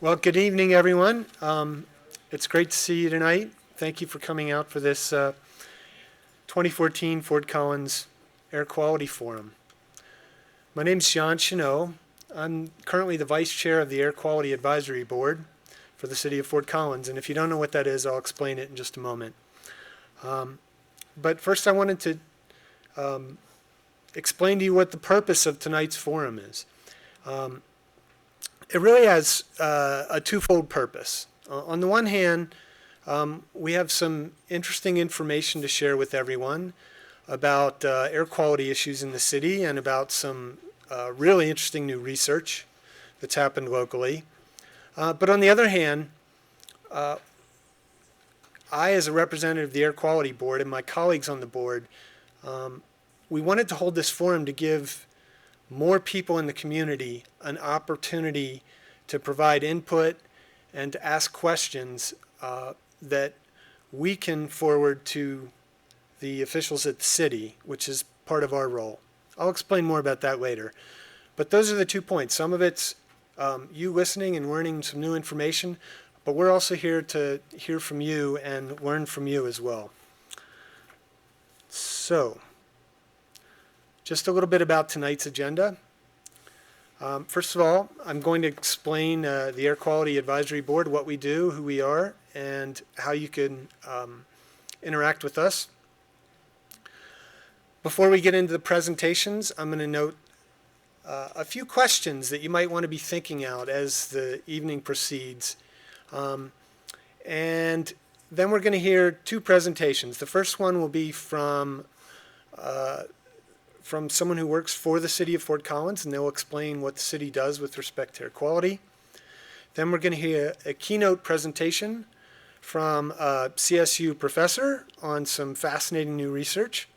Well, good evening, everyone. It's great to see you tonight. Thank you for coming out for this 2014 Fort Collins Air Quality Forum. My name is John Chenot. I'm currently the Vice Chair of the Air Quality Advisory Board for the City of Fort Collins, and if you don't know what that is, I'll explain it in just a moment. But first I wanted to explain to you what the purpose of tonight's forum is. It really has a twofold purpose. On the one hand, we have some interesting information to share with everyone about air quality issues in the city and about some really interesting new research that's happened locally. But on the other hand, I, as a representative of the Air Quality Board, and my colleagues on the board, we wanted to hold this forum to give more people in the community an opportunity to provide input and to ask questions that we can forward to the officials at the city, which is part of our role. I'll explain more about that later. But those are the 2 points. Some of it's you listening and learning some new information, but we're also here to hear from you and learn from you as well. So, just a little bit about tonight's agenda. First of all, I'm going to explain the Air Quality Advisory Board, what we do, who we are, and how you can interact with us. Before we get into the presentations, I'm going to note a few questions that you might want to be thinking out as the evening proceeds. And then we're going to hear 2 presentations. The first one will be from someone who works for the City of Fort Collins, and they'll explain what the city does with respect to air quality. Then we're going to hear a keynote presentation from a CSU professor on some fascinating new research,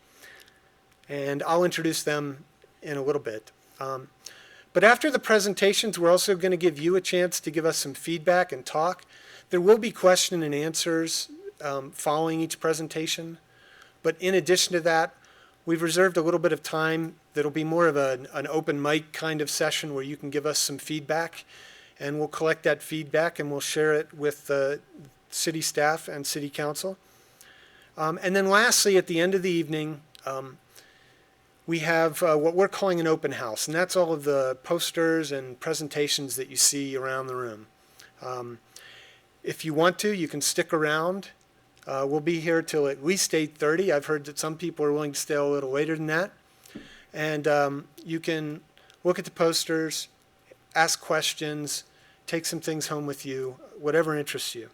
and I'll introduce them in a little bit. But after the presentations, we're also going to give you a chance to give us some feedback and talk. There will be question and answers following each presentation, but in addition to that, we've reserved a little bit of time that'll be more of an open mic kind of session where you can give us some feedback, and we'll collect that feedback and we'll share it with the city staff and city council. And then lastly, at the end of the evening, we have what we're calling an open house, and that's all of the posters and presentations that you see around the room. If you want to, you can stick around. We'll be here till at least 8:30. I've heard that some people are willing to stay a little later than that. And you can look at the posters, ask questions, take some things home with you, whatever interests you.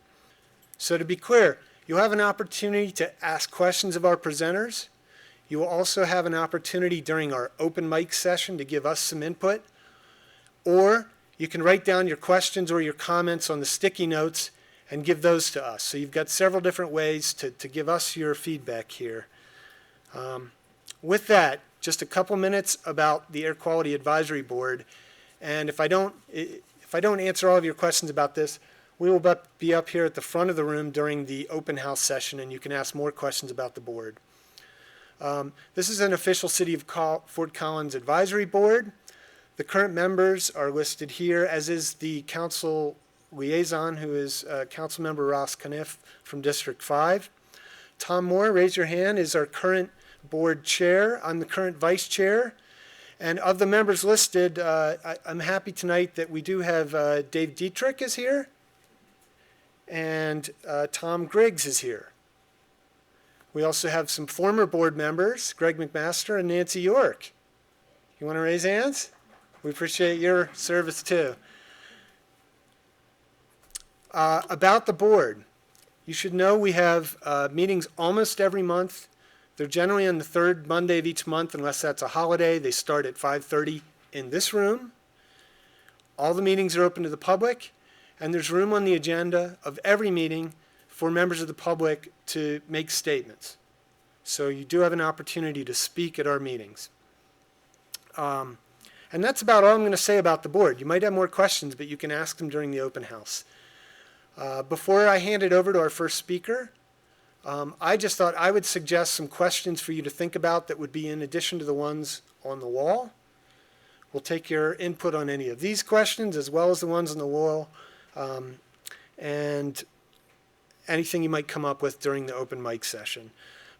So to be clear, you'll have an opportunity to ask questions of our presenters. You will also have an opportunity during our open mic session to give us some input. Or you can write down your questions or your comments on the sticky notes and give those to us. So you've got several different ways to give us your feedback here. With that, just a couple minutes about the Air Quality Advisory Board. And if I don't answer all of your questions about this, we will be up here at the front of the room during the open house session, and you can ask more questions about the board. This is an official City of Fort Collins Advisory Board. The current members are listed here, as is the council liaison, who is Councilmember Ross Caniff from District 5. Tom Moore, raise your hand, is our current board chair. I'm the current vice chair. And of the members listed, I'm happy tonight that we do have Dave Dietrich is here, and Tom Griggs is here. We also have some former board members, Greg McMaster and Nancy York. You want to raise hands? We appreciate your service too. About the board, you should know we have meetings almost every month. They're generally on the 3rd Monday of each month, unless that's a holiday. They start at 5:30 in this room. All the meetings are open to the public, and there's room on the agenda of every meeting for members of the public to make statements. So you do have an opportunity to speak at our meetings. And that's about all I'm going to say about the board. You might have more questions, but you can ask them during the open house. Before I hand it over to our first speaker, I just thought I would suggest some questions for you to think about that would be in addition to the ones on the wall. We'll take your input on any of these questions as well as the ones on the wall and anything you might come up with during the open mic session.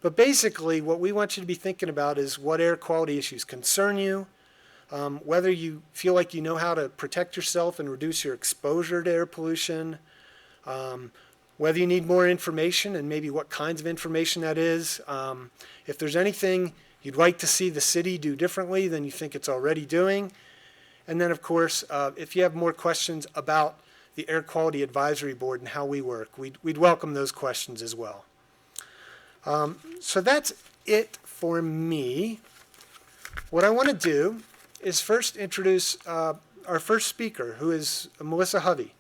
But basically, what we want you to be thinking about is what air quality issues concern you, whether you feel like you know how to protect yourself and reduce your exposure to air pollution, whether you need more information and maybe what kinds of information that is, if there's anything you'd like to see the city do differently than you think it's already doing, and then of course, if you have more questions about the Air Quality Advisory Board and how we work, we'd welcome those questions as well. So that's it for me. What I want to do is first introduce our first speaker, who is Melissa Hovey.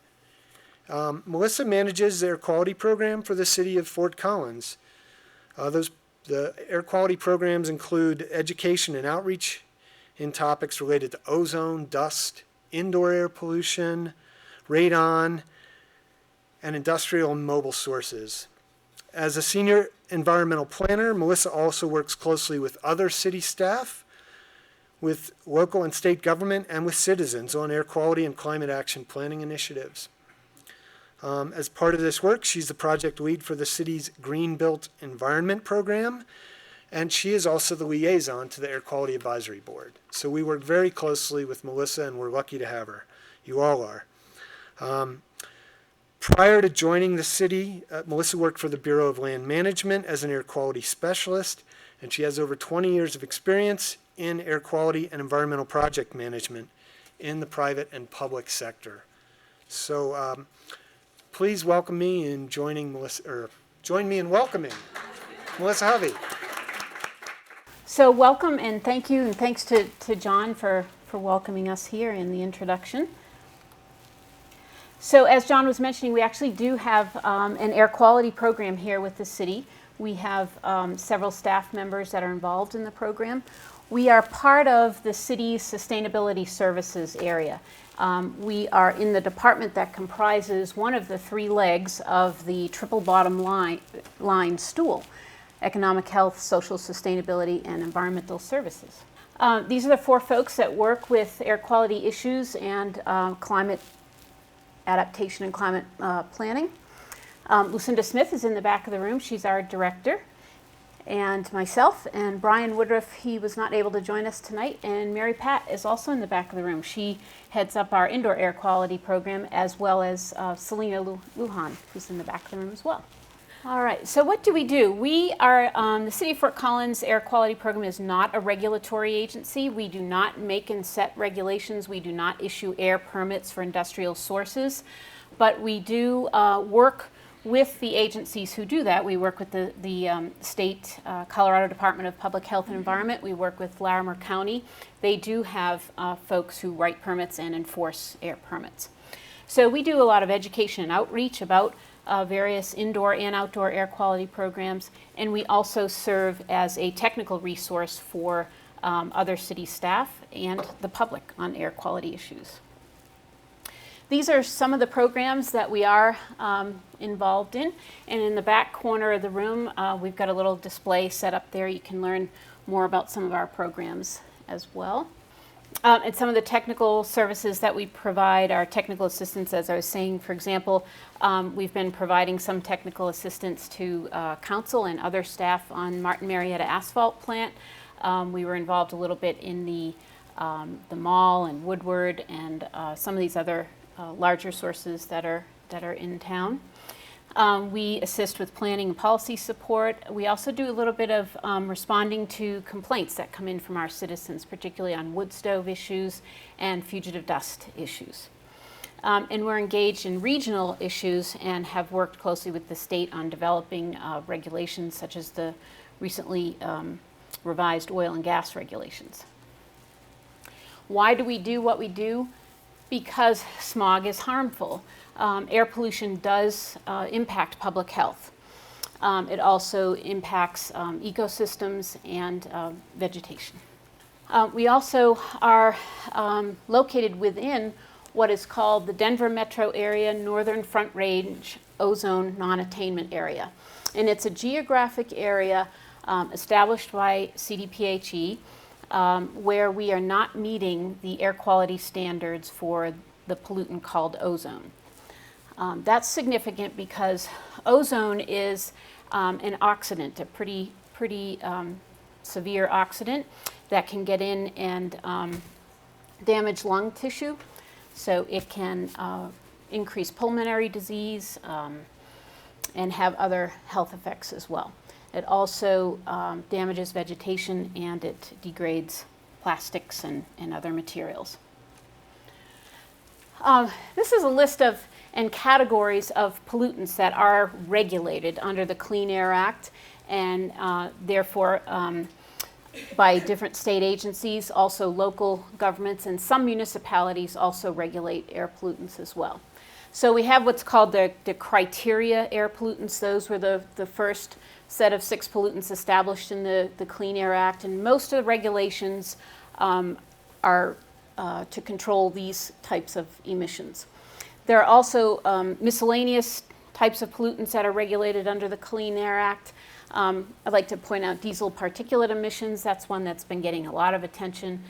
Melissa manages the air quality program for the city of Fort Collins. The air quality programs include education and outreach in topics related to ozone, dust, indoor air pollution, radon, and industrial and mobile sources. As a senior environmental planner, Melissa also works closely with other city staff, with local and state government, and with citizens on air quality and climate action planning initiatives. As part of this work, she's the project lead for the city's Green Built Environment program, and she is also the liaison to the Air Quality Advisory Board. So we work very closely with Melissa, and we're lucky to have her. You all are. Prior to joining the city, Melissa worked for the Bureau of Land Management as an air quality specialist, and she has over 20 years of experience in air quality and environmental project management in the private and public sector. So please welcome me in join me in welcoming Melissa Hovey. So welcome and thank you, and thanks to John for welcoming us here in the introduction. So as John was mentioning, we actually do have an air quality program here with the city. We have several staff members that are involved in the program. We are part of the city's sustainability services area. We are in the department that comprises one of the three legs of the triple bottom line stool: economic health, social sustainability, and environmental services. These are the four folks that work with air quality issues and climate adaptation and climate planning. Lucinda Smith is in the back of the room. She's our director. And myself and Brian Woodruff, he was not able to join us tonight. And Mary Pat is also in the back of the room. She heads up our indoor air quality program, as well as Selena Lujan, who's in the back of the room as well. All right, so what do? We are, the City of Fort Collins Air Quality Program is not a regulatory agency. We do not make and set regulations. We do not issue air permits for industrial sources, but we do work with the agencies who do that. We work with the state Colorado Department of Public Health and Environment. We work with Larimer County. They do have folks who write permits and enforce air permits. So we do a lot of education and outreach about various indoor and outdoor air quality programs, and we also serve as a technical resource for other city staff and the public on air quality issues. These are some of the programs that we are involved in, and in the back corner of the room we've got a little display set up there. You can learn more about some of our programs as well. And some of the technical services that we provide are technical assistance, as I was saying. For example, we've been providing some technical assistance to council and other staff on Martin Marietta asphalt plant. We were involved a little bit in the mall and Woodward and some of these other larger sources that are in town. We assist with planning and policy support. We also do a little bit of responding to complaints that come in from our citizens, particularly on wood stove issues and fugitive dust issues. And we're engaged in regional issues and have worked closely with the state on developing regulations such as the recently revised oil and gas regulations. Why do we do what we do? Because smog is harmful. Air pollution does impact public health. It also impacts ecosystems and vegetation. We also are located within what is called the Denver Metro Area Northern Front Range Ozone Non-Attainment Area. And it's a geographic area established by CDPHE where we are not meeting the air quality standards for the pollutant called ozone. That's significant because ozone is an oxidant, a pretty severe oxidant that can get in and damage lung tissue. So it can increase pulmonary disease and have other health effects as well. It also damages vegetation, and it degrades plastics and other materials. This is a list of and categories of pollutants that are regulated under the Clean Air Act, and therefore by different state agencies, also local governments, and some municipalities also regulate air pollutants as well. So we have what's called the criteria air pollutants. Those were the first set of 6 pollutants established in the Clean Air Act, and most of the regulations are to control these types of emissions. There are also miscellaneous types of pollutants that are regulated under the Clean Air Act. I'd like to point out diesel particulate emissions. That's one that's been getting a lot of attention.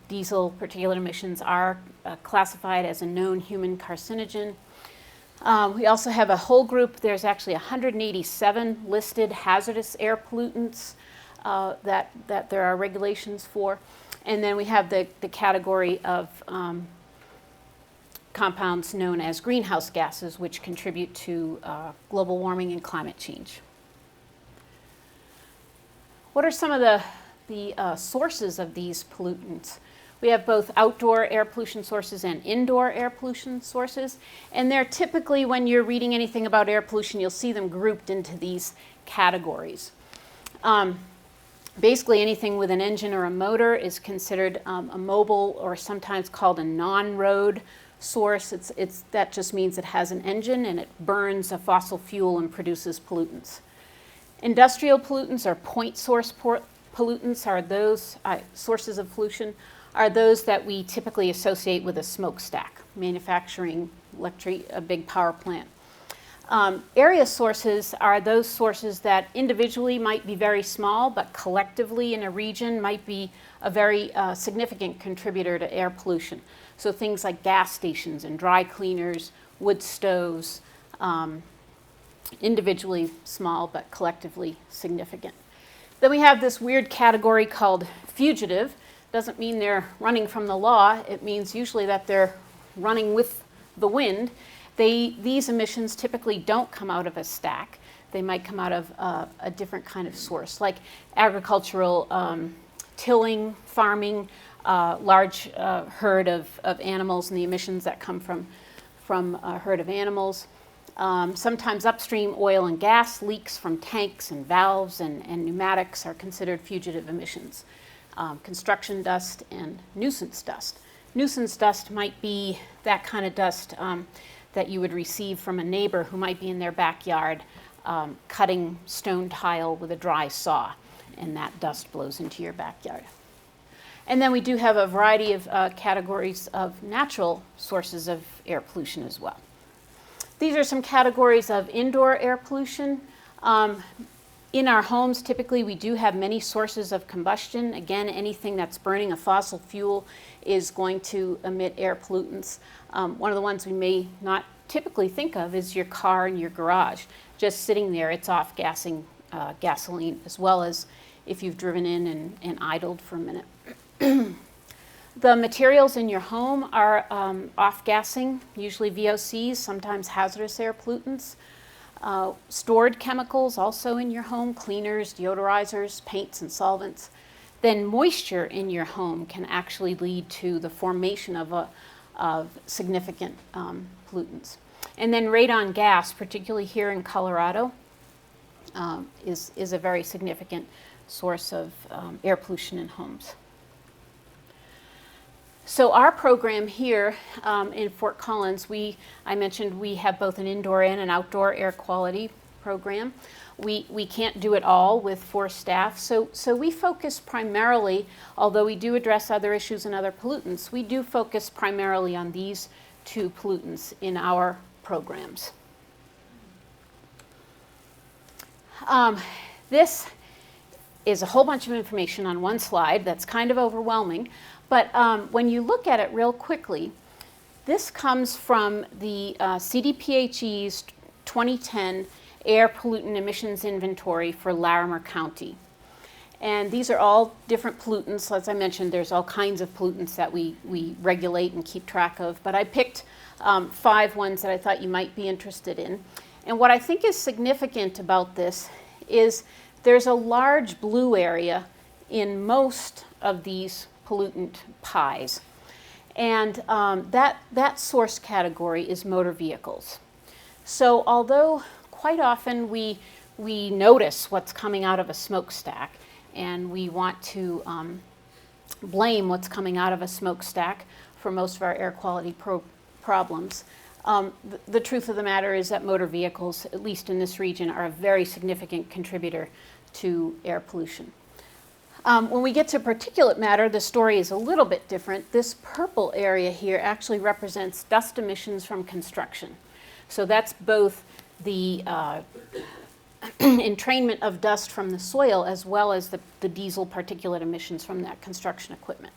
Diesel particulate emissions are classified as a known human carcinogen. We also have a whole group. There's actually 187 listed hazardous air pollutants that there are regulations for. And then we have the category of compounds known as greenhouse gases, which contribute to global warming and climate change. What are some of the sources of these pollutants? We have both outdoor air pollution sources and indoor air pollution sources, and they're typically, when you're reading anything about air pollution, you'll see them grouped into these categories. Basically, anything with an engine or a motor is considered a mobile, or sometimes called a non-road source. That just means it has an engine and it burns a fossil fuel and produces pollutants. Industrial pollutants, or point source pollutants, are those sources of pollution, are those that we typically associate with a smokestack, manufacturing, a big power plant. Area sources are those sources that individually might be very small, but collectively in a region might be a very significant contributor to air pollution. So things like gas stations and dry cleaners, wood stoves, individually small, but collectively significant. Then we have this weird category called fugitive. Doesn't mean they're running from the law. It means usually that they're running with the wind. These emissions typically don't come out of a stack. They might come out of a different kind of source, like agricultural tilling, farming, large herd of animals, and the emissions that come from a herd of animals. Sometimes upstream oil and gas leaks from tanks and valves and pneumatics are considered fugitive emissions. Construction dust and nuisance dust. Nuisance dust might be that kind of dust that you would receive from a neighbor who might be in their backyard cutting stone tile with a dry saw, and that dust blows into your backyard. And then we do have a variety of categories of natural sources of air pollution as well. These are some categories of indoor air pollution. In our homes, typically, we do have many sources of combustion. Again, anything that's burning a fossil fuel is going to emit air pollutants. One of the ones we may not typically think of is your car in your garage. Just sitting there, it's off gassing gasoline, as well as if you've driven in and idled for a minute. The materials in your home are off-gassing, usually VOCs, sometimes hazardous air pollutants. Stored chemicals also in your home, cleaners, deodorizers, paints, and solvents. Then moisture in your home can actually lead to the formation of significant pollutants. And then radon gas, particularly here in Colorado, is a very significant source of air pollution in homes. So our program here in Fort Collins, I mentioned we have both an indoor and an outdoor air quality program. We can't do it all with 4 staff, so we focus primarily, although we do address other issues and other pollutants, we do focus primarily on these 2 pollutants in our programs. This is a whole bunch of information on one slide that's kind of overwhelming. But when you look at it real quickly, This comes from the CDPHE's 2010 Air Pollutant Emissions Inventory for Larimer County. And these are all different pollutants. As I mentioned, there's all kinds of pollutants that we regulate and keep track of. But I picked 5 ones that I thought you might be interested in. And what I think is significant about this is there's a large blue area in most of these pollutant pies. And that source category is motor vehicles. So although quite often we notice what's coming out of a smokestack, and we want to blame what's coming out of a smokestack for most of our air quality problems. The truth of the matter is that motor vehicles, at least in this region, are a very significant contributor to air pollution. When we get to particulate matter, the story is a little bit different. This purple area here actually represents dust emissions from construction. So that's both the entrainment of dust from the soil as well as the diesel particulate emissions from that construction equipment.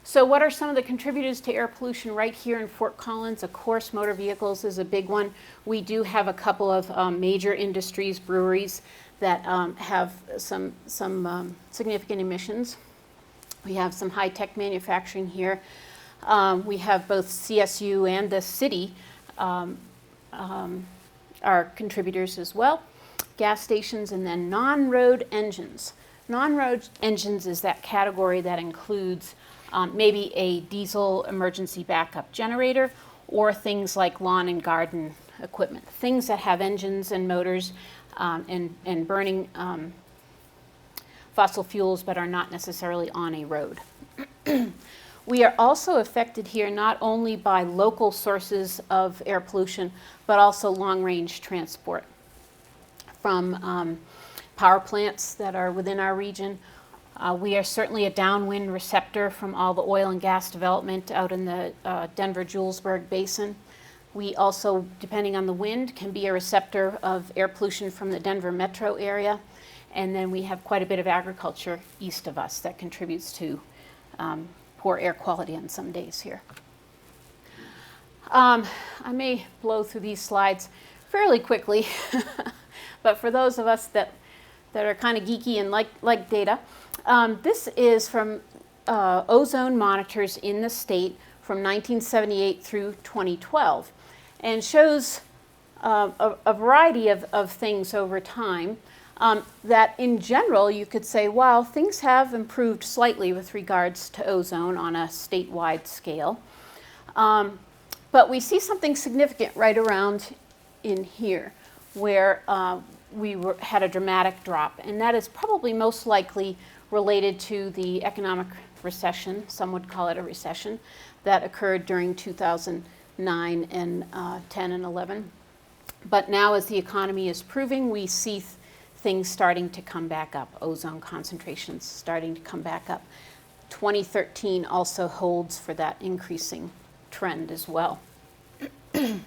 So what are some of the contributors to air pollution right here in Fort Collins? Of course, motor vehicles is a big one. We do have a couple of major industries, breweries, that have some significant emissions. We have some high-tech manufacturing here. We have both CSU and the city are contributors as well. Gas stations, and then non-road engines. Non-road engines is that category that includes maybe a diesel emergency backup generator or things like lawn and garden equipment, things that have engines and motors and burning fossil fuels but are not necessarily on a road. We are also affected here not only by local sources of air pollution, but also long-range transport from power plants that are within our region. We are certainly a downwind receptor from all the oil and gas development out in the Denver-Julesburg basin. We also, depending on the wind, can be a receptor of air pollution from the Denver metro area. And then we have quite a bit of agriculture east of us that contributes to poor air quality on some days here. I may blow through these slides fairly quickly, but for those of us that are kind of geeky and like data, this is from ozone monitors in the state from 1978 through 2012, and shows a variety of things over time. That in general, you could say, well, things have improved slightly with regards to ozone on a statewide scale. But we see something significant right around in here, where we had a dramatic drop. And that is probably most likely related to the economic recession, some would call it a recession, that occurred during 2009 and 10 and 11. But now as the economy is proving, we see things starting to come back up, ozone concentrations starting to come back up. 2013 also holds for that increasing trend as well. And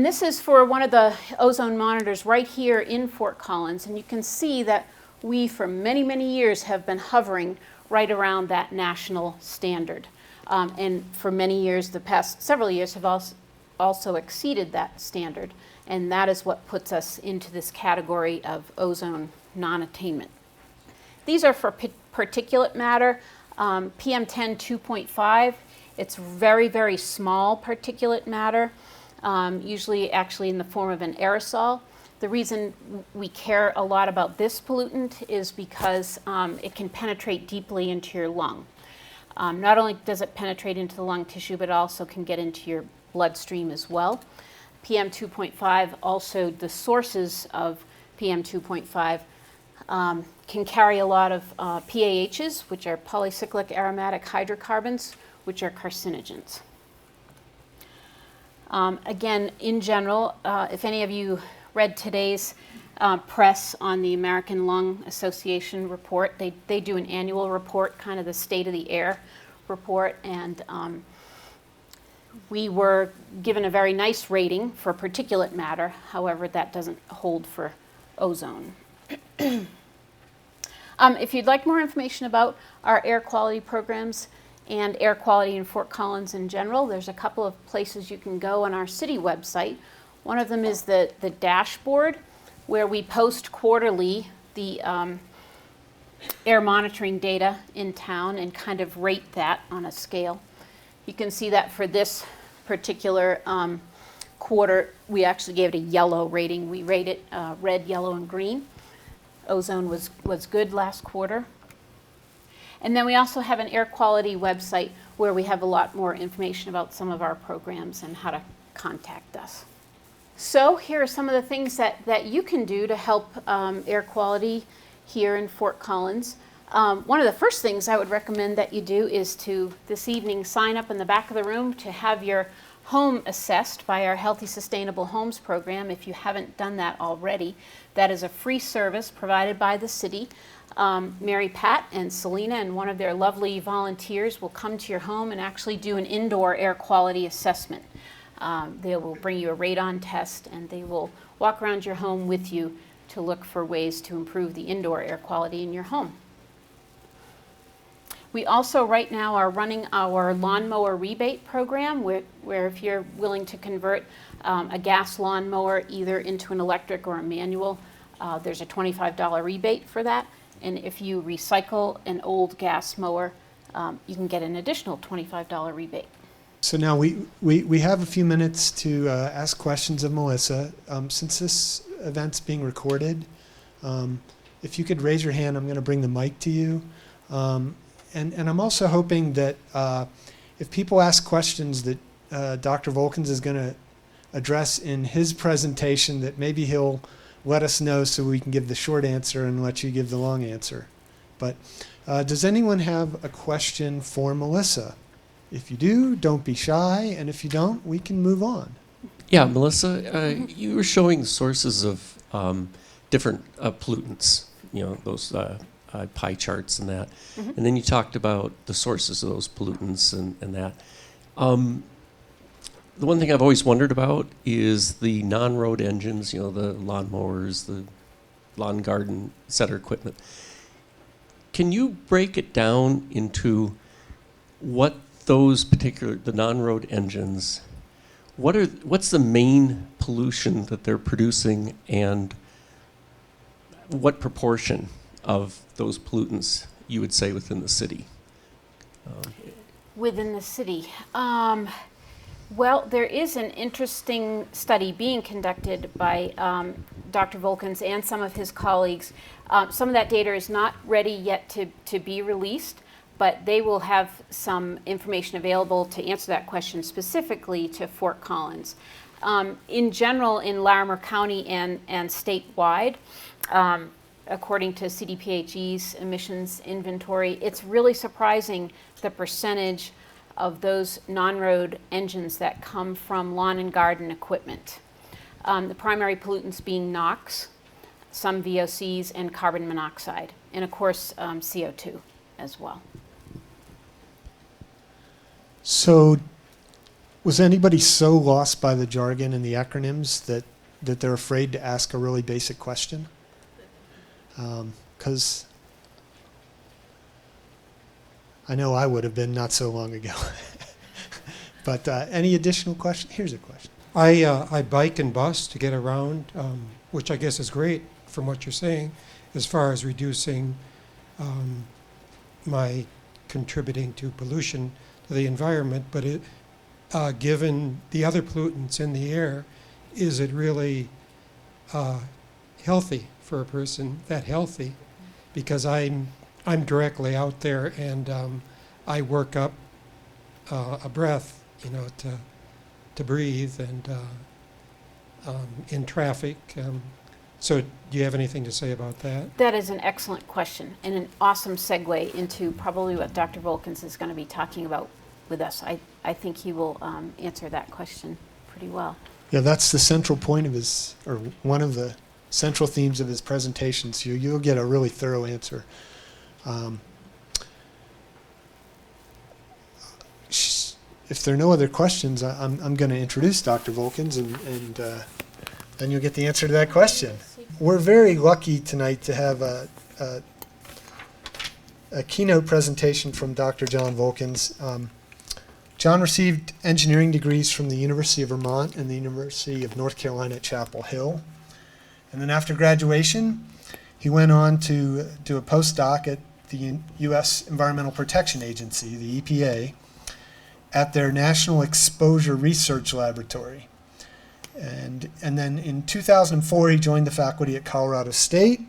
this is for one of the ozone monitors right here in Fort Collins, and you can see that we for many, many years have been hovering right around that national standard. And for many years, the past several years, have also exceeded that standard. And that is what puts us into this category of ozone non-attainment. These are for particulate matter, PM10 2.5. It's very, very small particulate matter, usually actually in the form of an aerosol. The reason we care a lot about this pollutant is because it can penetrate deeply into your lung. Not only does it penetrate into the lung tissue, but it also can get into your bloodstream as well. PM 2.5, also the sources of PM 2.5 can carry a lot of PAHs, which are polycyclic aromatic hydrocarbons, which are carcinogens. Again, in general, if any of you read today's press on the American Lung Association report, they do an annual report, kind of the state of the air report, and we were given a very nice rating for particulate matter. However, that doesn't hold for ozone. If you'd like more information about our air quality programs and air quality in Fort Collins in general. There's a couple of places you can go on our city website. One of them is the dashboard, where we post quarterly the air monitoring data in town and kind of rate that on a scale. You can see that for this particular quarter, we actually gave it a yellow rating. We rate it red, yellow, and green. Ozone was good last quarter. And then we also have an air quality website where we have a lot more information about some of our programs and how to contact us. So here are some of the things that you can do to help air quality here in Fort Collins. One of the first things I would recommend that you do is to, this evening, sign up in the back of the room to have your home assessed by our Healthy Sustainable Homes program if you haven't done that already. That is a free service provided by the city. Mary Pat and Selena and one of their lovely volunteers will come to your home and actually do an indoor air quality assessment. They will bring you a radon test and they will walk around your home with you to look for ways to improve the indoor air quality in your home. We also right now are running our lawnmower rebate program where if you're willing to convert a gas lawnmower either into an electric or a manual, there's a $25 rebate for that. And if you recycle an old gas mower, you can get an additional $25 rebate. So now we have a few minutes to ask questions of Melissa. Since this event's being recorded, if you could raise your hand, I'm going to bring the mic to you. And I'm also hoping that if people ask questions that Dr. Volkins is going to address in his presentation, that maybe he'll let us know so we can give the short answer and let you give the long answer. But does anyone have a question for Melissa? If you do, don't be shy, and if you don't, we can move on. Yeah, Melissa, you were showing sources of different pollutants, you know, those pie charts and that. Mm-hmm. And then you talked about the sources of those pollutants and that. The one thing I've always wondered about is the non-road engines, you know, the lawnmowers, the lawn garden, et cetera, equipment. Can you break it down into what those particular, the non-road engines, what's the main pollution that they're producing and what proportion of those pollutants you would say within the city? Within the city. Well, there is an interesting study being conducted by Dr. Volkins and some of his colleagues. Some of that data is not ready yet to be released, but they will have some information available to answer that question specifically to Fort Collins. In general, in Larimer County and statewide, according to CDPHE's emissions inventory, it's really surprising the percentage of those non-road engines that come from lawn and garden equipment. The primary pollutants being NOx, some VOCs, and carbon monoxide, and of course CO2 as well. So was anybody so lost by the jargon and the acronyms that they're afraid to ask a really basic question? Because I know I would have been not so long ago. But any additional question? Here's a question. I bike and bus to get around, which I guess is great from what you're saying, as far as reducing my contributing to pollution to the environment. But given the other pollutants in the air, is it really healthy for a person, that healthy? Because I'm directly out there and I work up a breath, you know, to breathe and in traffic. So do you have anything to say about that? That is an excellent question and an awesome segue into probably what Dr. Volkins is going to be talking about with us. I think he will answer that question pretty well. Yeah, that's the central point of his, or one of the central themes of his presentation, so you'll get a really thorough answer. If there are no other questions, I'm going to introduce Dr. Volkins, and then you'll get the answer to that question. We're very lucky tonight to have a keynote presentation from Dr. John Volkins. John received engineering degrees from the University of Vermont and the University of North Carolina at Chapel Hill. And then after graduation, he went on to do a postdoc at the U.S. Environmental Protection Agency, the EPA, at their National Exposure Research Laboratory. And then in 2004, he joined the faculty at Colorado State,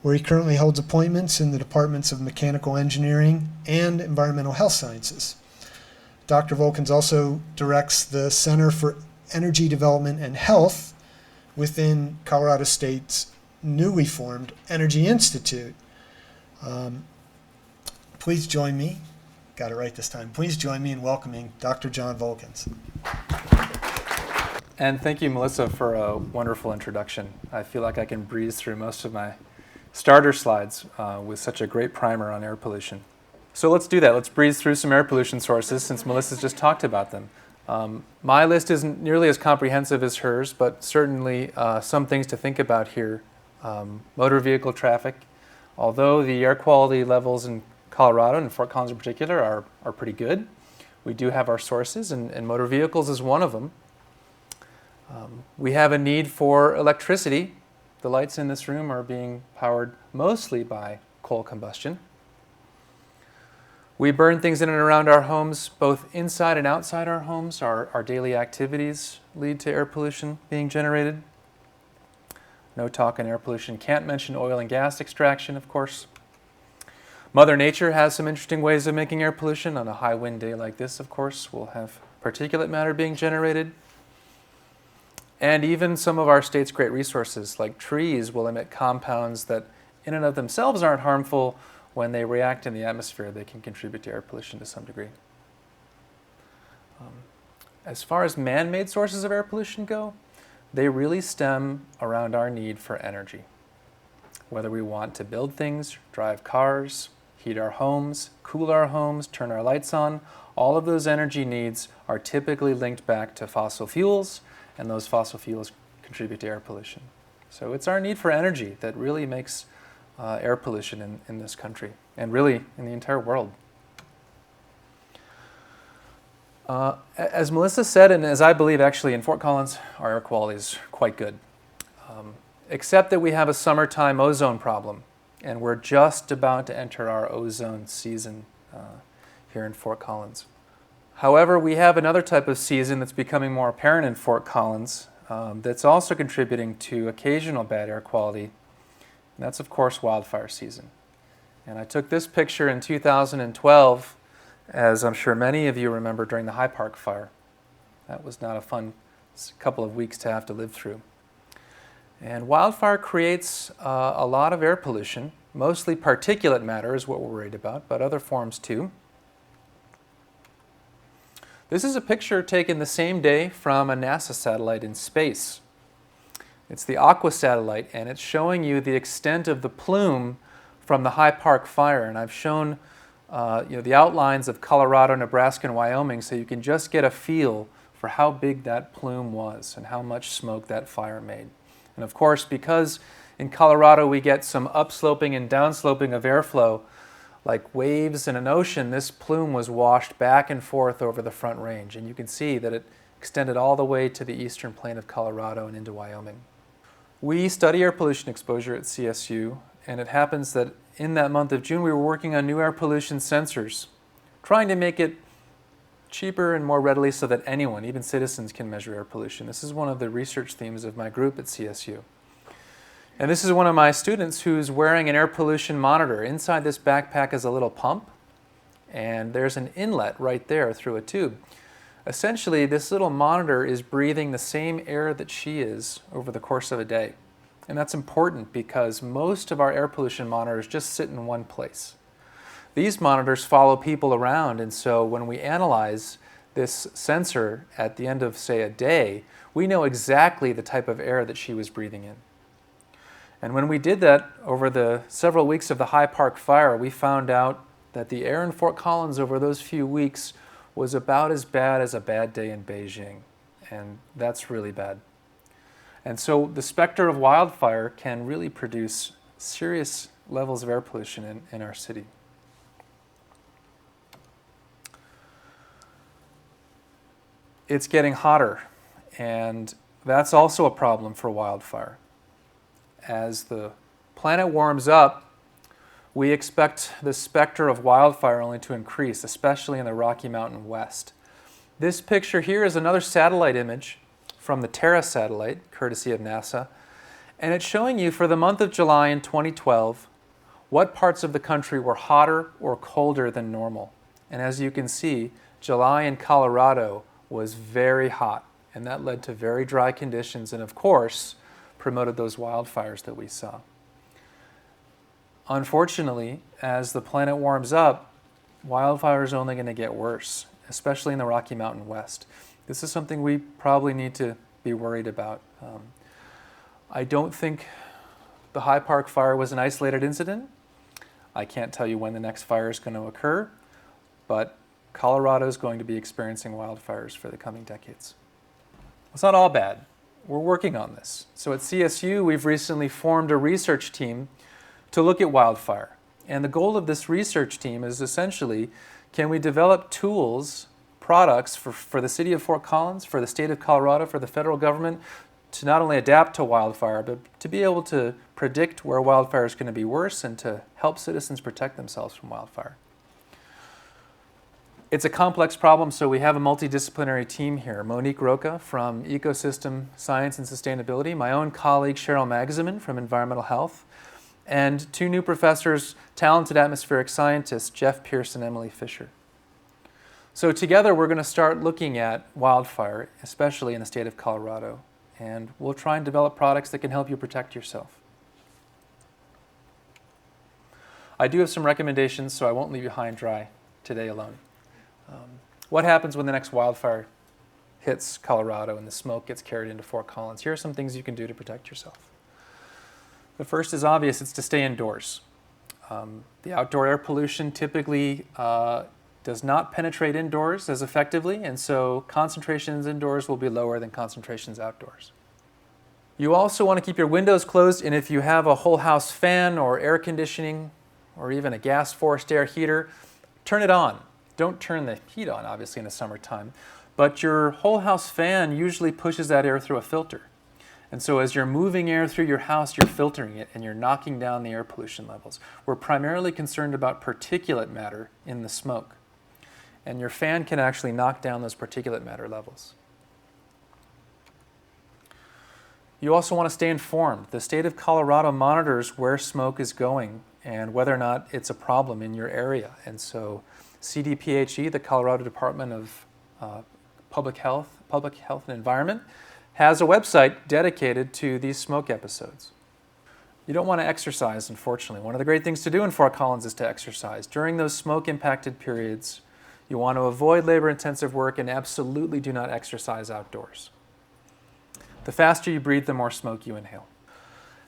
where he currently holds appointments in the departments of Mechanical Engineering and Environmental Health Sciences. Dr. Volkins also directs the Center for Energy Development and Health within Colorado State's newly formed Energy Institute. Please join me, got it right this time, please join me in welcoming Dr. John Volkins. And thank you, Melissa, for a wonderful introduction. I feel like I can breeze through most of my starter slides with such a great primer on air pollution. So let's do that. Let's breeze through some air pollution sources since Melissa's just talked about them. My list isn't nearly as comprehensive as hers, but certainly some things to think about here. Motor vehicle traffic. Although the air quality levels in Colorado and Fort Collins in particular are pretty good, we do have our sources, and motor vehicles is one of them. We have a need for electricity. The lights in this room are being powered mostly by coal combustion. We burn things in and around our homes, both inside and outside our homes. Our daily activities lead to air pollution being generated. No talk on air pollution. Can't mention oil and gas extraction, of course. Mother Nature has some interesting ways of making air pollution. On a high wind day like this, of course, we'll have particulate matter being generated. And even some of our state's great resources, like trees, will emit compounds that in and of themselves aren't harmful. When they react in the atmosphere, they can contribute to air pollution to some degree. As far as man-made sources of air pollution go, they really stem around our need for energy. Whether we want to build things, drive cars, heat our homes, cool our homes, turn our lights on, all of those energy needs are typically linked back to fossil fuels, and those fossil fuels contribute to air pollution. So it's our need for energy that really makes air pollution in this country, and really in the entire world. As Melissa said, and as I believe actually in Fort Collins, our air quality is quite good. Except that we have a summertime ozone problem, and we're just about to enter our ozone season here in Fort Collins. However, we have another type of season that's becoming more apparent in Fort Collins that's also contributing to occasional bad air quality. And that's, of course, wildfire season. And I took this picture in 2012, as I'm sure many of you remember, during the High Park fire. That was not a fun couple of weeks to have to live through. And wildfire creates a lot of air pollution. Mostly particulate matter is what we're worried about, but other forms too. This is a picture taken the same day from a NASA satellite in space. It's the Aqua satellite, and it's showing you the extent of the plume from the High Park fire. And I've shown the outlines of Colorado, Nebraska, and Wyoming, so you can just get a feel for how big that plume was and how much smoke that fire made. And of course, because in Colorado we get some upsloping and downsloping of airflow, like waves in an ocean, this plume was washed back and forth over the Front Range. And you can see that it extended all the way to the eastern plain of Colorado and into Wyoming. We study air pollution exposure at CSU, and it happens that in that month of June we were working on new air pollution sensors, trying to make it cheaper and more readily so that anyone, even citizens, can measure air pollution. This is one of the research themes of my group at CSU. And this is one of my students who's wearing an air pollution monitor. Inside this backpack is a little pump, and there's an inlet right there through a tube. Essentially, this little monitor is breathing the same air that she is over the course of a day. And that's important because most of our air pollution monitors just sit in one place. These monitors follow people around, and so when we analyze this sensor at the end of, say, a day, we know exactly the type of air that she was breathing in. And when we did that over the several weeks of the High Park fire, we found out that the air in Fort Collins over those few weeks was about as bad as a bad day in Beijing, and that's really bad. And so the specter of wildfire can really produce serious levels of air pollution in our city. it's getting hotter, and that's also a problem for wildfire. As the planet warms up, we expect the specter of wildfire only to increase, especially in the Rocky Mountain West. This picture here is another satellite image from the Terra satellite, courtesy of NASA, and it's showing you for the month of July in 2012 what parts of the country were hotter or colder than normal. And as you can see, July in Colorado was very hot, and that led to very dry conditions and, of course, promoted those wildfires that we saw. Unfortunately, as the planet warms up, wildfires are only going to get worse, especially in the Rocky Mountain West. This is something we probably need to be worried about. I don't think the High Park fire was an isolated incident. I can't tell you when the next fire is going to occur, but Colorado is going to be experiencing wildfires for the coming decades. It's not all bad. We're working on this. So at CSU, we've recently formed a research team to look at wildfire. And the goal of this research team is essentially, can we develop tools, products for the city of Fort Collins, for the state of Colorado, for the federal government, to not only adapt to wildfire, but to be able to predict where wildfire is going to be worse and to help citizens protect themselves from wildfire. It's a complex problem, so we have a multidisciplinary team here. Monique Roca from Ecosystem Science and Sustainability, my own colleague Cheryl Magziman from Environmental Health, and two new professors, talented atmospheric scientists, Jeff Pierce and Emily Fisher. So together we're going to start looking at wildfire, especially in the state of Colorado, and we'll try and develop products that can help you protect yourself. I do have some recommendations, so I won't leave you high and dry today alone. What happens when the next wildfire hits Colorado and the smoke gets carried into Fort Collins? Here are some things you can do to protect yourself. The first is obvious, it's to stay indoors. The outdoor air pollution typically does not penetrate indoors as effectively, and so concentrations indoors will be lower than concentrations outdoors. You also want to keep your windows closed, and if you have a whole house fan or air conditioning or even a gas forced air heater, turn it on. Don't turn the heat on, obviously, in the summertime, but your whole house fan usually pushes that air through a filter. And so as you're moving air through your house, you're filtering it and you're knocking down the air pollution levels. We're primarily concerned about particulate matter in the smoke. And your fan can actually knock down those particulate matter levels. You also want to stay informed. The state of Colorado monitors where smoke is going and whether or not it's a problem in your area. And so CDPHE, the Colorado Department of Public Health and Environment, has a website dedicated to these smoke episodes. You don't want to exercise, unfortunately. One of the great things to do in Fort Collins is to exercise. During those smoke-impacted periods, you want to avoid labor-intensive work and absolutely do not exercise outdoors. The faster you breathe, the more smoke you inhale.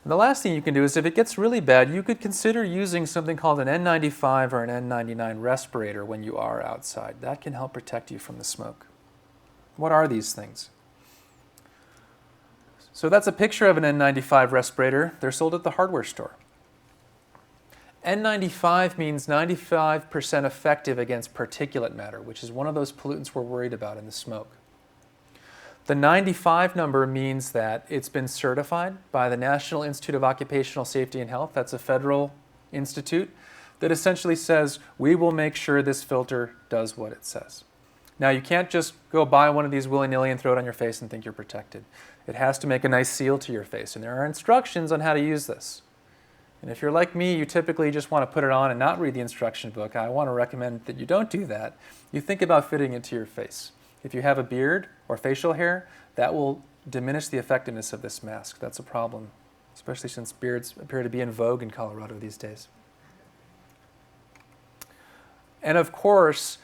And the last thing you can do is if it gets really bad, you could consider using something called an N95 or an N99 respirator when you are outside. That can help protect you from the smoke. What are these things? So that's a picture of an N95 respirator. They're sold at the hardware store. N95 means 95% effective against particulate matter, which is one of those pollutants we're worried about in the smoke. The 95 number means that it's been certified by the National Institute of Occupational Safety and Health. That's a federal institute that essentially says, we will make sure this filter does what it says. Now, you can't just go buy one of these willy-nilly and throw it on your face and think you're protected. It has to make a nice seal to your face, and there are instructions on how to use this. And if you're like me, you typically just want to put it on and not read the instruction book. I want to recommend that you don't do that. You think about fitting it to your face. If you have a beard or facial hair, that will diminish the effectiveness of this mask. That's a problem, especially since beards appear to be in vogue in Colorado these days. And of course,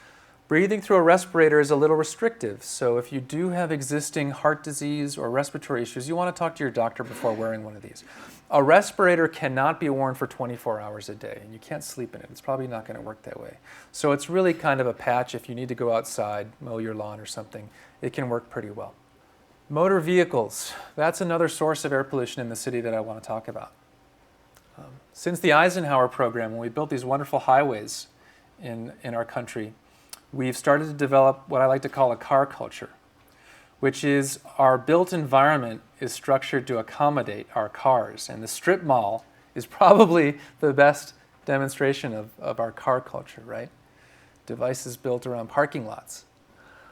breathing through a respirator is a little restrictive. So if you do have existing heart disease or respiratory issues, you want to talk to your doctor before wearing one of these. A respirator cannot be worn for 24 hours a day, and you can't sleep in it. It's probably not going to work that way. So it's really kind of a patch if you need to go outside, mow your lawn or something. It can work pretty well. Motor vehicles. That's another source of air pollution in the city that I want to talk about. Since the Eisenhower program, when we built these wonderful highways in our country, we've started to develop what I like to call a car culture. which is our built environment is structured to accommodate our cars. And the strip mall is probably the best demonstration of our car culture, right? Devices built around parking lots.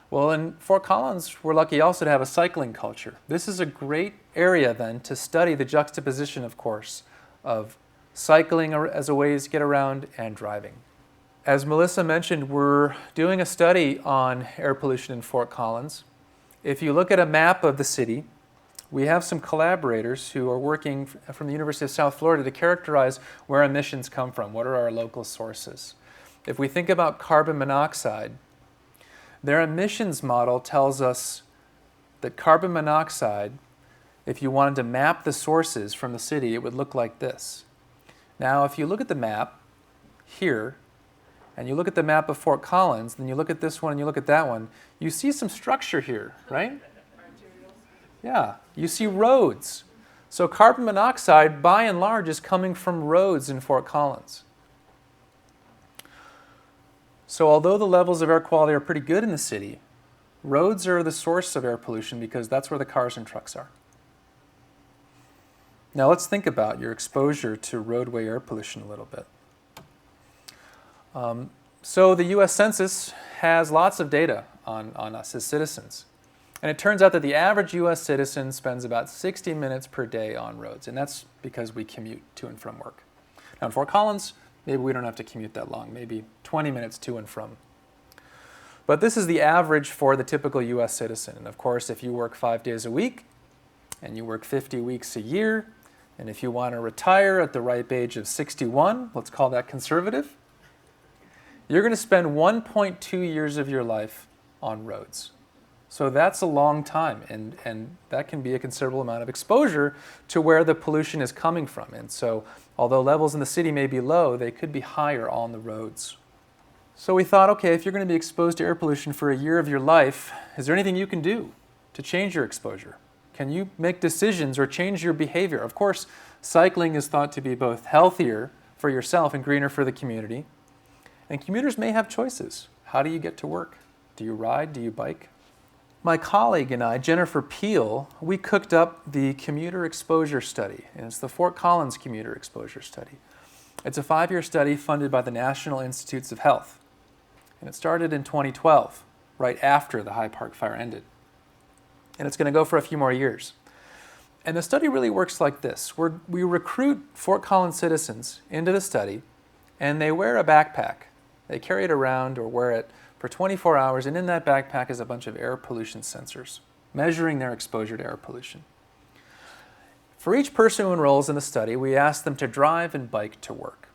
Well, in Fort Collins, we're lucky also to have a cycling culture. This is a great area then to study the juxtaposition, of course, of cycling as a way to get around and driving. As Melissa mentioned, we're doing a study on air pollution in Fort Collins. If you look at a map of the city, we have some collaborators who are working from the University of South Florida to characterize where emissions come from. What are our local sources? If we think about carbon monoxide, their emissions model tells us that carbon monoxide, if you wanted to map the sources from the city, it would look like this. Now, if you look at the map here, and you look at the map of Fort Collins, then you look at this one and you look at that one, you see some structure here, right? Yeah, you see roads. So carbon monoxide, by and large, is coming from roads in Fort Collins. So although the levels of air quality are pretty good in the city, roads are the source of air pollution because that's where the cars and trucks are. Now let's think about your exposure to roadway air pollution a little bit. So the U.S. Census has lots of data on us as citizens. And it turns out that the average U.S. citizen spends about 60 minutes per day on roads, and that's because we commute to and from work. Now in Fort Collins, maybe we don't have to commute that long, maybe 20 minutes to and from. But this is the average for the typical U.S. citizen. And of course, if you work 5 days a week, and you work 50 weeks a year, and if you want to retire at the ripe age of 61, let's call that conservative, you're going to spend 1.2 years of your life on roads. So that's a long time, and that can be a considerable amount of exposure to where the pollution is coming from. And so although levels in the city may be low, they could be higher on the roads. So we thought, okay, if you're going to be exposed to air pollution for a year of your life, is there anything you can do to change your exposure? Can you make decisions or change your behavior? Of course, cycling is thought to be both healthier for yourself and greener for the community. And commuters may have choices. How do you get to work? Do you ride? Do you bike? My colleague and I, Jennifer Peel, we cooked up the commuter exposure study, and it's the Fort Collins commuter exposure study. It's a 5-year study funded by the National Institutes of Health. And it started in 2012, right after the Hyde Park fire ended. And it's going to go for a few more years. And the study really works like this. We recruit Fort Collins citizens into the study, and they wear a backpack. They carry it around or wear it for 24 hours, and in that backpack is a bunch of air pollution sensors, measuring their exposure to air pollution. For each person who enrolls in the study, we ask them to drive and bike to work.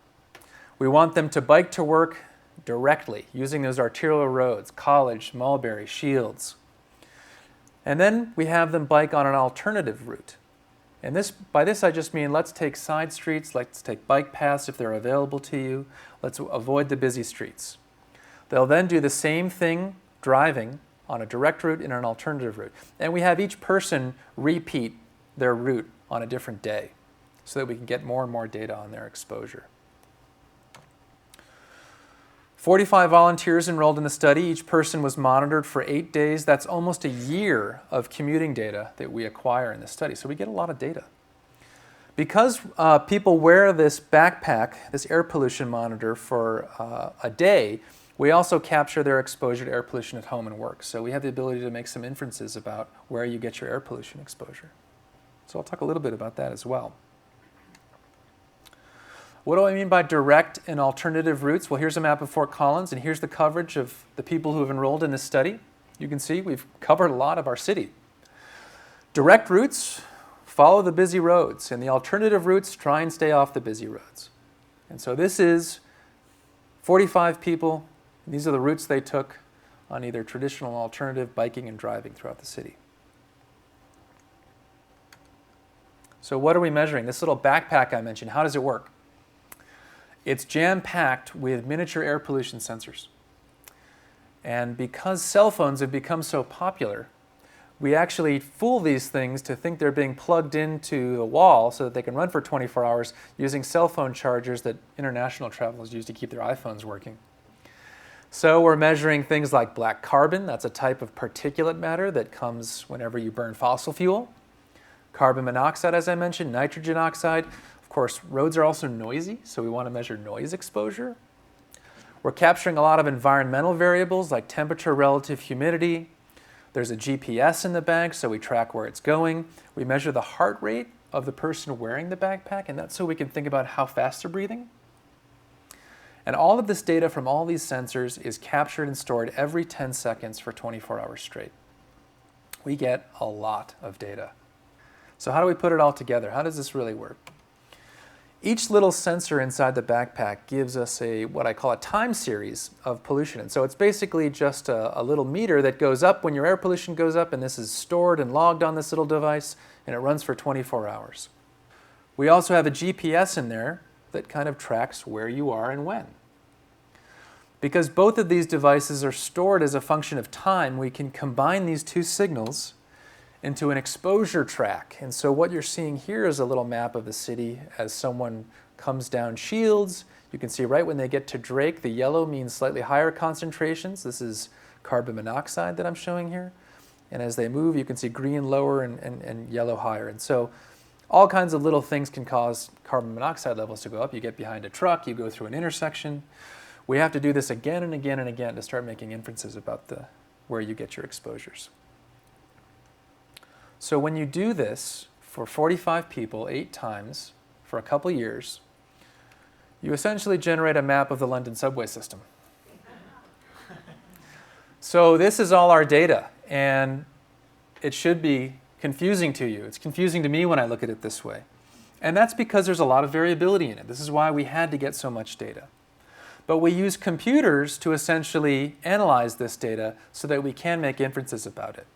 We want them to bike to work directly, using those arterial roads, College, Mulberry, Shields. And then we have them bike on an alternative route. And by this I just mean let's take side streets, let's take bike paths if they're available to you, let's avoid the busy streets. They'll then do the same thing driving on a direct route and an alternative route. And we have each person repeat their route on a different day so that we can get more and more data on their exposure. 45 volunteers enrolled in the study. Each person was monitored for 8 days. That's almost a year of commuting data that we acquire in this study. So we get a lot of data. Because people wear this backpack, this air pollution monitor for a day, we also capture their exposure to air pollution at home and work. So we have the ability to make some inferences about where you get your air pollution exposure. So I'll talk a little bit about that as well. What do I mean by direct and alternative routes? Well, here's a map of Fort Collins, and here's the coverage of the people who have enrolled in this study. You can see we've covered a lot of our city. Direct routes follow the busy roads, and the alternative routes try and stay off the busy roads. And so this is 45 people. These are the routes they took on either traditional or alternative biking and driving throughout the city. So what are we measuring? This little backpack I mentioned, how does it work? It's jam-packed with miniature air pollution sensors. And because cell phones have become so popular, we actually fool these things to think they're being plugged into the wall so that they can run for 24 hours using cell phone chargers that international travelers use to keep their iPhones working. So we're measuring things like black carbon. That's a type of particulate matter that comes whenever you burn fossil fuel. Carbon monoxide, as I mentioned, nitrogen oxide. Of course, roads are also noisy, so we want to measure noise exposure. We're capturing a lot of environmental variables like temperature, relative humidity. There's a GPS in the bag, so we track where it's going. We measure the heart rate of the person wearing the backpack, and that's so we can think about how fast they're breathing. And all of this data from all these sensors is captured and stored every 10 seconds for 24 hours straight. We get a lot of data. So how do we put it all together? How does this really work? Each little sensor inside the backpack gives us what I call a time series of pollution. And so it's basically just a little meter that goes up when your air pollution goes up, and this is stored and logged on this little device, and it runs for 24 hours. We also have a GPS in there that kind of tracks where you are and when. Because both of these devices are stored as a function of time, we can combine these two signals into an exposure track. And so what you're seeing here is a little map of the city as someone comes down Shields. You can see right when they get to Drake, the yellow means slightly higher concentrations. This is carbon monoxide that I'm showing here. And as they move, you can see green lower and yellow higher. And so all kinds of little things can cause carbon monoxide levels to go up. You get behind a truck, you go through an intersection. We have to do this again and again and again to start making inferences about where you get your exposures. So when you do this for 45 people 8 times for a couple years, you essentially generate a map of the London subway system. So this is all our data, and it should be confusing to you. It's confusing to me when I look at it this way. And that's because there's a lot of variability in it. This is why we had to get so much data. But we use computers to essentially analyze this data so that we can make inferences about it.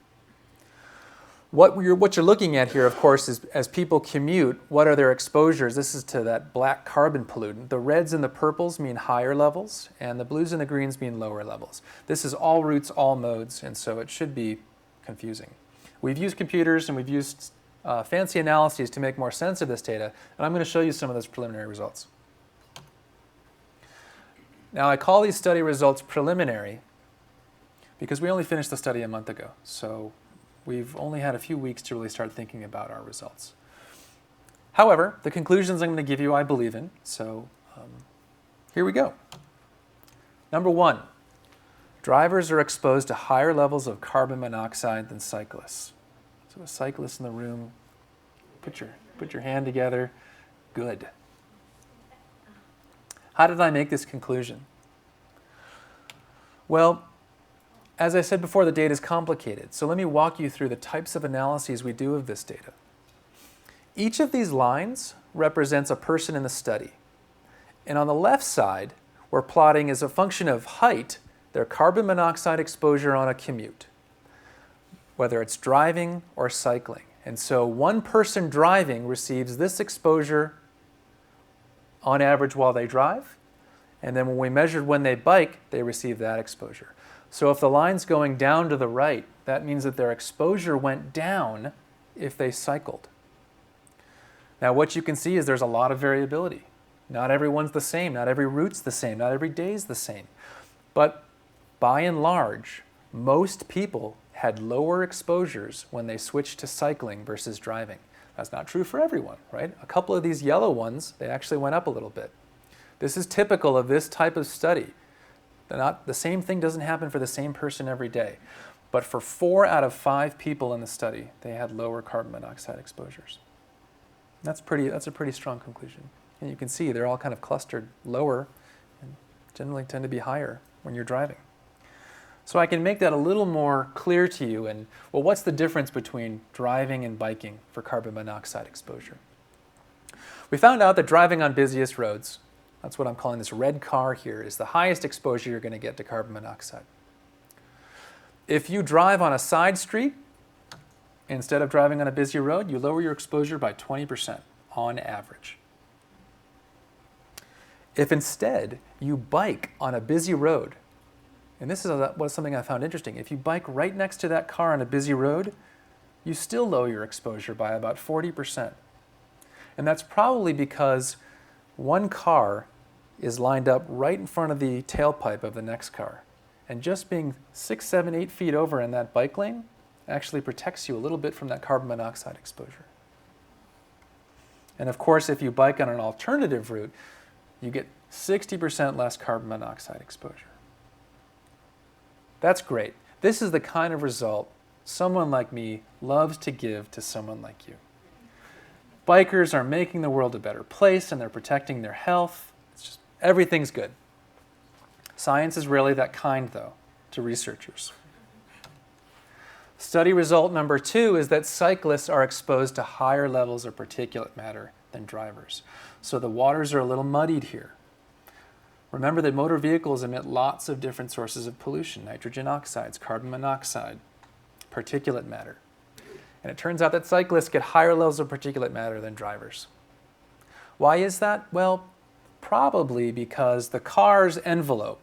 What you're looking at here, of course, is as people commute, what are their exposures? This is to that black carbon pollutant. The reds and the purples mean higher levels, and the blues and the greens mean lower levels. This is all routes, all modes, and so it should be confusing. We've used computers and we've used fancy analyses to make more sense of this data, and I'm going to show you some of those preliminary results. Now, I call these study results preliminary because we only finished the study a month ago, so we've only had a few weeks to really start thinking about our results. However, the conclusions I'm going to give you I believe in, so here we go. Number 1, drivers are exposed to higher levels of carbon monoxide than cyclists. So a cyclist in the room, put your hand together, good. How did I make this conclusion? Well, as I said before, the data is complicated, so let me walk you through the types of analyses we do of this data. Each of these lines represents a person in the study. And on the left side, we're plotting as a function of height their carbon monoxide exposure on a commute, whether it's driving or cycling. And so one person driving receives this exposure on average while they drive, and then when we measured when they bike, they receive that exposure. So if the line's going down to the right, that means that their exposure went down if they cycled. Now what you can see is there's a lot of variability. Not everyone's the same, not every route's the same, not every day's the same. But by and large, most people had lower exposures when they switched to cycling versus driving. That's not true for everyone, right? A couple of these yellow ones, they actually went up a little bit. This is typical of this type of study. The same thing doesn't happen for the same person every day. But for 4 out of 5 people in the study, they had lower carbon monoxide exposures. That's a pretty strong conclusion. And you can see they're all kind of clustered lower and generally tend to be higher when you're driving. So I can make that a little more clear to you. And well, what's the difference between driving and biking for carbon monoxide exposure? We found out that driving on busiest roads, that's what I'm calling this red car here, is the highest exposure you're going to get to carbon monoxide. If you drive on a side street, instead of driving on a busy road, you lower your exposure by 20% on average. If instead you bike on a busy road, and this is something I found interesting, if you bike right next to that car on a busy road, you still lower your exposure by about 40%. And that's probably because one car is lined up right in front of the tailpipe of the next car. And just being 6, 7, 8 feet over in that bike lane actually protects you a little bit from that carbon monoxide exposure. And of course, if you bike on an alternative route, you get 60% less carbon monoxide exposure. That's great. This is the kind of result someone like me loves to give to someone like you. Bikers are making the world a better place and they're protecting their health. It's just, everything's good. Science is rarely that kind, though, to researchers. Study result number 2 is that cyclists are exposed to higher levels of particulate matter than drivers. So the waters are a little muddied here. Remember that motor vehicles emit lots of different sources of pollution: nitrogen oxides, carbon monoxide, particulate matter. And it turns out that cyclists get higher levels of particulate matter than drivers. Why is that? Well, probably because the car's envelope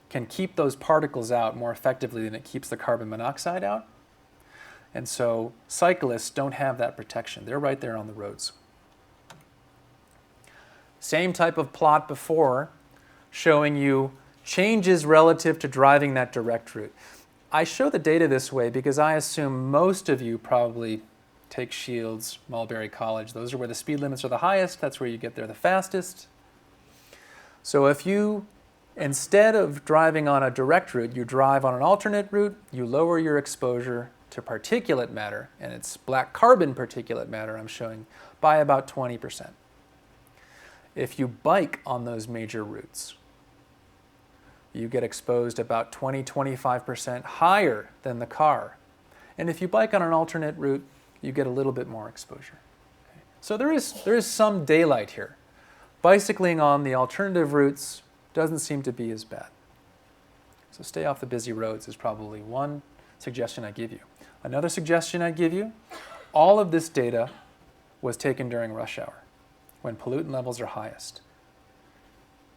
can keep those particles out more effectively than it keeps the carbon monoxide out. And so cyclists don't have that protection. They're right there on the roads. Same type of plot before, showing you changes relative to driving that direct route. I show the data this way because I assume most of you probably take Shields, Mulberry College. Those are where the speed limits are the highest. That's where you get there the fastest. So if you, instead of driving on a direct route, you drive on an alternate route, you lower your exposure to particulate matter, and it's black carbon particulate matter I'm showing, by about 20%. If you bike on those major routes, you get exposed about 20-25% higher than the car. And if you bike on an alternate route, you get a little bit more exposure. Okay. So there is some daylight here. Bicycling on the alternative routes doesn't seem to be as bad. So stay off the busy roads is probably one suggestion I give you. Another suggestion I give you, all of this data was taken during rush hour, when pollutant levels are highest.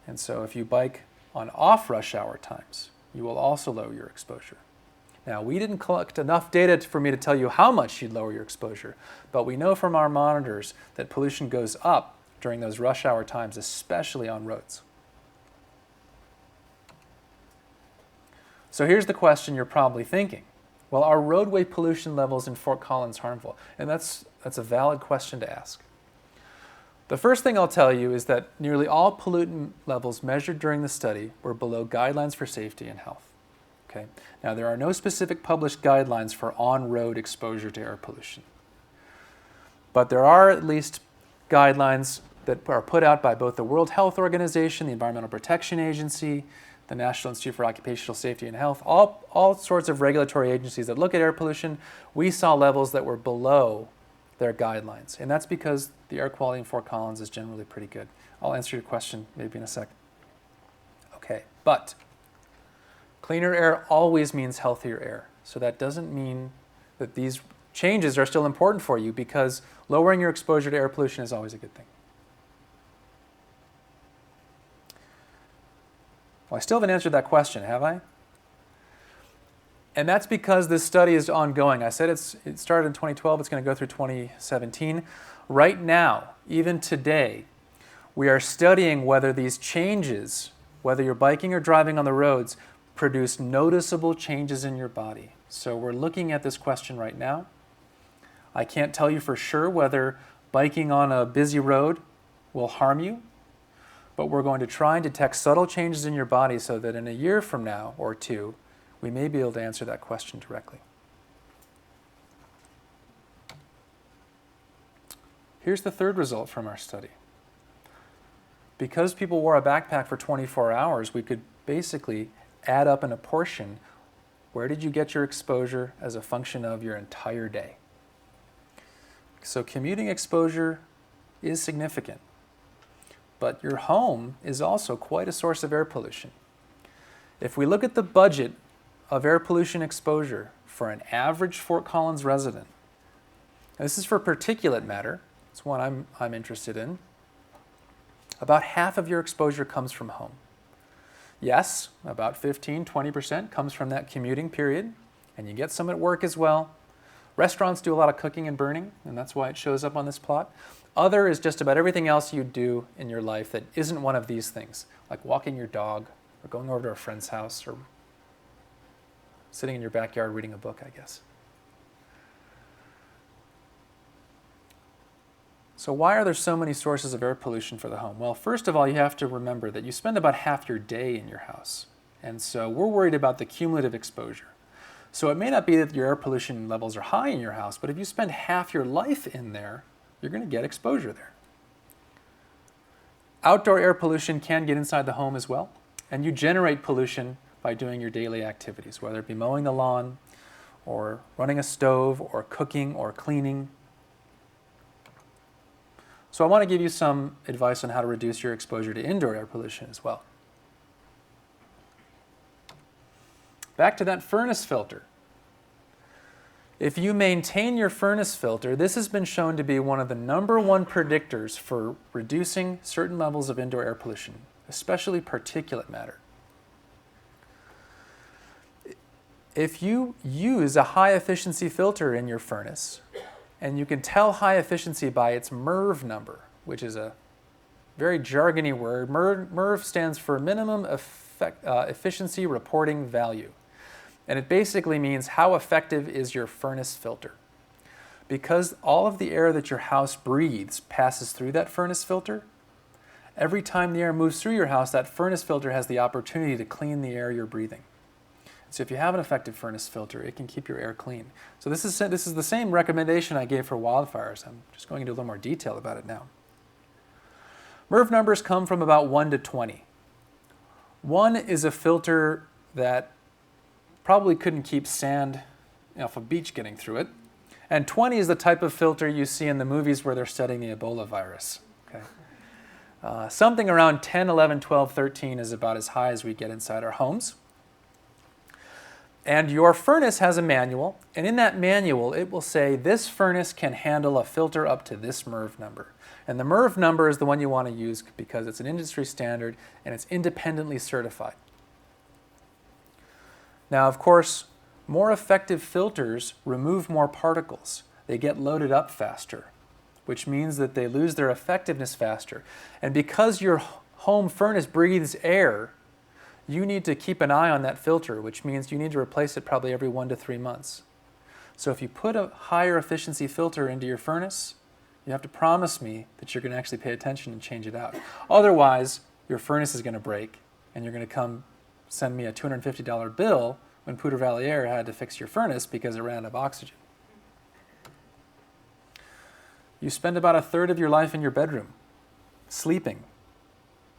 And so if you bike on off-rush hour times, you will also lower your exposure. Now, we didn't collect enough data for me to tell you how much you'd lower your exposure, but we know from our monitors that pollution goes up during those rush hour times, especially on roads. So here's the question you're probably thinking. Well, are roadway pollution levels in Fort Collins harmful? And that's a valid question to ask. The first thing I'll tell you is that nearly all pollutant levels measured during the study were below guidelines for safety and health. Okay? Now, there are no specific published guidelines for on-road exposure to air pollution. But there are at least guidelines that are put out by both the World Health Organization, the Environmental Protection Agency, the National Institute for Occupational Safety and Health, all sorts of regulatory agencies that look at air pollution. We saw levels that were below their guidelines. And that's because the air quality in Fort Collins is generally pretty good. I'll answer your question maybe in a sec. Okay, but cleaner air always means healthier air. So that doesn't mean that these changes are still important for you, because lowering your exposure to air pollution is always a good thing. Well, I still haven't answered that question, have I? And that's because this study is ongoing. I said it started in 2012, it's going to go through 2017. Right now, even today, we are studying whether these changes, whether you're biking or driving on the roads, produce noticeable changes in your body. So we're looking at this question right now. I can't tell you for sure whether biking on a busy road will harm you, but we're going to try and detect subtle changes in your body so that in a year from now or two, we may be able to answer that question directly. Here's the third result from our study. Because people wore a backpack for 24 hours, we could basically add up and apportion where did you get your exposure as a function of your entire day. So commuting exposure is significant, but your home is also quite a source of air pollution. If we look at the budget of air pollution exposure for an average Fort Collins resident, this is for particulate matter, it's one I'm interested in, about half of your exposure comes from home. Yes, about 15-20% comes from that commuting period, and you get some at work as well. Restaurants do a lot of cooking and burning, and that's why it shows up on this plot. Other is just about everything else you do in your life that isn't one of these things, like walking your dog, or going over to a friend's house, or sitting in your backyard reading a book, I guess. So why are there so many sources of air pollution for the home? Well, first of all, you have to remember that you spend about half your day in your house. And so we're worried about the cumulative exposure. So it may not be that your air pollution levels are high in your house, but if you spend half your life in there, you're going to get exposure there. Outdoor air pollution can get inside the home as well, and you generate pollution by doing your daily activities, whether it be mowing the lawn, or running a stove, or cooking, or cleaning. So I want to give you some advice on how to reduce your exposure to indoor air pollution as well. Back to that furnace filter. If you maintain your furnace filter, this has been shown to be one of the #1 predictors for reducing certain levels of indoor air pollution, especially particulate matter. If you use a high efficiency filter in your furnace, and you can tell high efficiency by its MERV number, which is a very jargony word. MERV stands for Minimum Efficiency Reporting Value. And it basically means how effective is your furnace filter. Because all of the air that your house breathes passes through that furnace filter, every time the air moves through your house, that furnace filter has the opportunity to clean the air you're breathing. So if you have an effective furnace filter, it can keep your air clean. So this is the same recommendation I gave for wildfires. I'm just going into a little more detail about it now. MERV numbers come from about 1 to 20. 1 is a filter that probably couldn't keep sand off a beach getting through it. And 20 is the type of filter you see in the movies where they're studying the Ebola virus. Okay? Something around 10, 11, 12, 13 is about as high as we get inside our homes. And your furnace has a manual, and in that manual it will say this furnace can handle a filter up to this MERV number. And the MERV number is the one you want to use because it's an industry standard and it's independently certified. Now, of course, more effective filters remove more particles. They get loaded up faster, which means that they lose their effectiveness faster. And because your home furnace breathes air, you need to keep an eye on that filter, which means you need to replace it probably every 1 to 3 months. So if you put a higher efficiency filter into your furnace, you have to promise me that you're going to actually pay attention and change it out. Otherwise, your furnace is going to break, and you're going to come send me a $250 bill when Poudre Valley Air had to fix your furnace because it ran out of oxygen. You spend about 1/3 of your life in your bedroom, sleeping.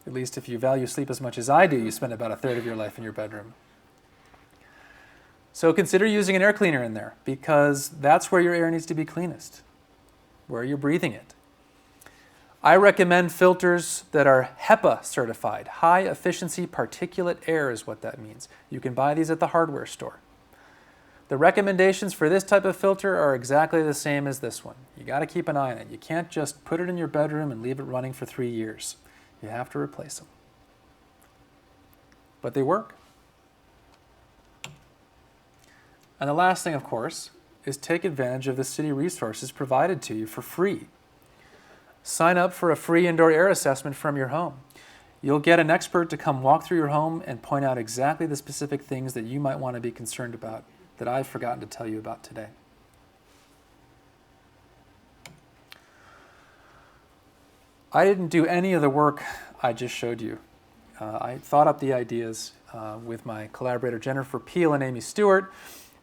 At least if you value sleep as much as I do, you spend about 1/3 of your life in your bedroom. So consider using an air cleaner in there because that's where your air needs to be cleanest, where you're breathing it. I recommend filters that are HEPA certified. High efficiency particulate air is what that means. You can buy these at the hardware store. The recommendations for this type of filter are exactly the same as this one. You got to keep an eye on it. You can't just put it in your bedroom and leave it running for 3 years. You have to replace them. But they work. And the last thing, of course, is take advantage of the city resources provided to you for free. Sign up for a free indoor air assessment from your home. You'll get an expert to come walk through your home and point out exactly the specific things that you might want to be concerned about that I've forgotten to tell you about today. I didn't do any of the work I just showed you. I thought up the ideas with my collaborator Jennifer Peel and Amy Stewart.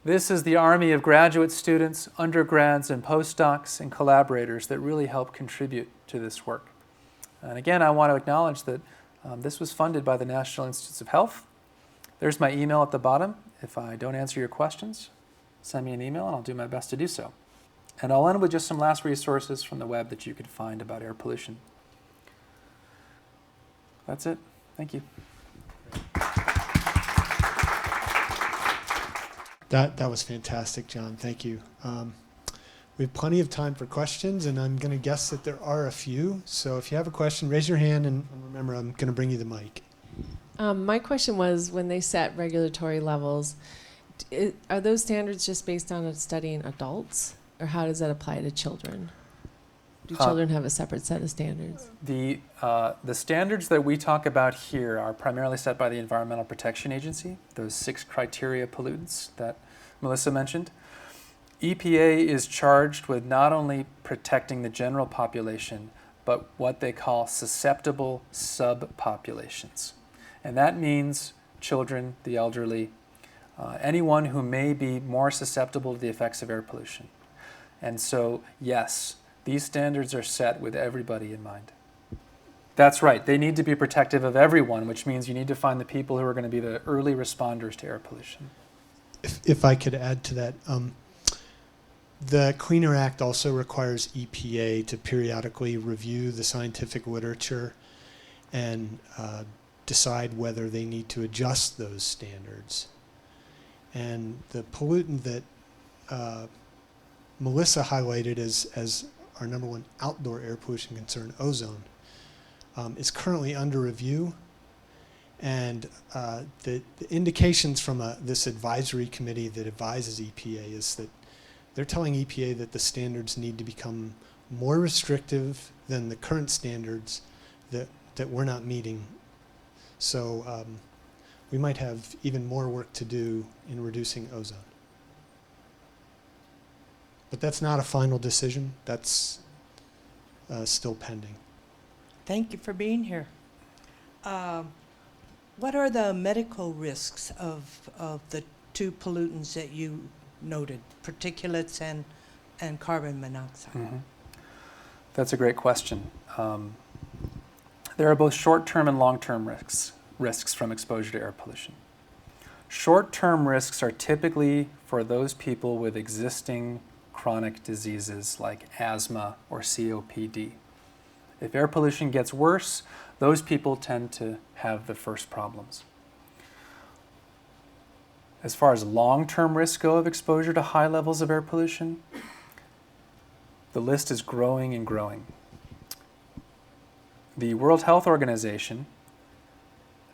This is the army of graduate students, undergrads, and postdocs and collaborators that really help contribute to this work. And again, I want to acknowledge that this was funded by the National Institutes of Health. There's my email at the bottom. If I don't answer your questions, send me an email and I'll do my best to do so. And I'll end with just some last resources from the web that you can find about air pollution. That's it. Thank you. That was fantastic, John. Thank you. We have plenty of time for questions, and I'm going to guess that there are a few. So if you have a question, raise your hand, and remember, I'm going to bring you the mic. My question was, when they set regulatory levels, are those standards just based on studying adults, or how does that apply to children? do children have a separate set of standards? The standards that we talk about here are primarily set by the Environmental Protection Agency, those 6 criteria pollutants that Melissa mentioned. EPA is charged with not only protecting the general population, but what they call susceptible subpopulations. And that means children, the elderly, anyone who may be more susceptible to the effects of air pollution. And so, yes, these standards are set with everybody in mind. That's right, they need to be protective of everyone, which means you need to find the people who are going to be the early responders to air pollution. If I could add to that, the Clean Air Act also requires EPA to periodically review the scientific literature and decide whether they need to adjust those standards. And the pollutant that Melissa highlighted as our number one outdoor air pollution concern, ozone, is currently under review. And the indications from this advisory committee that advises EPA is that they're telling EPA that the standards need to become more restrictive than the current standards that we're not meeting. So we might have even more work to do in reducing ozone. But that's not a final decision. That's still pending. Thank you for being here. What are the medical risks of the 2 pollutants that you noted, particulates and carbon monoxide? Mm-hmm. That's a great question. There are both short-term and long-term risks from exposure to air pollution. Short-term risks are typically for those people with existing chronic diseases like asthma or COPD. If air pollution gets worse, those people tend to have the first problems. As far as long-term risks go of exposure to high levels of air pollution, the list is growing and growing. The World Health Organization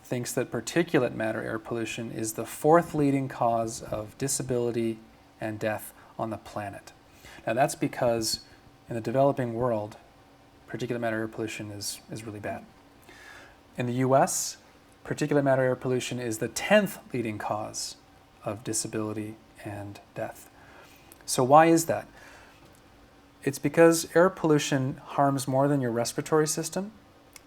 thinks that particulate matter air pollution is the 4th leading cause of disability and death on the planet. Now that's because in the developing world, particulate matter air pollution is really bad. In the US, particulate matter air pollution is the 10th leading cause of disability and death. So why is that? It's because air pollution harms more than your respiratory system.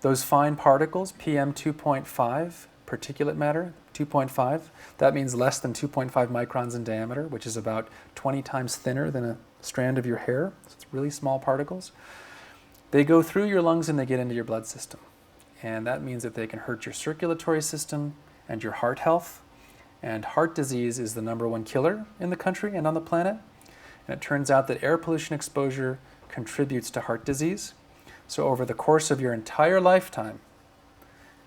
Those fine particles, PM 2.5, particulate matter 2.5, that means less than 2.5 microns in diameter, which is about 20 times thinner than a strand of your hair. So it's really small particles. They go through your lungs and they get into your blood system. And that means that they can hurt your circulatory system and your heart health. And heart disease is the number 1 killer in the country and on the planet. And it turns out that air pollution exposure contributes to heart disease. So over the course of your entire lifetime,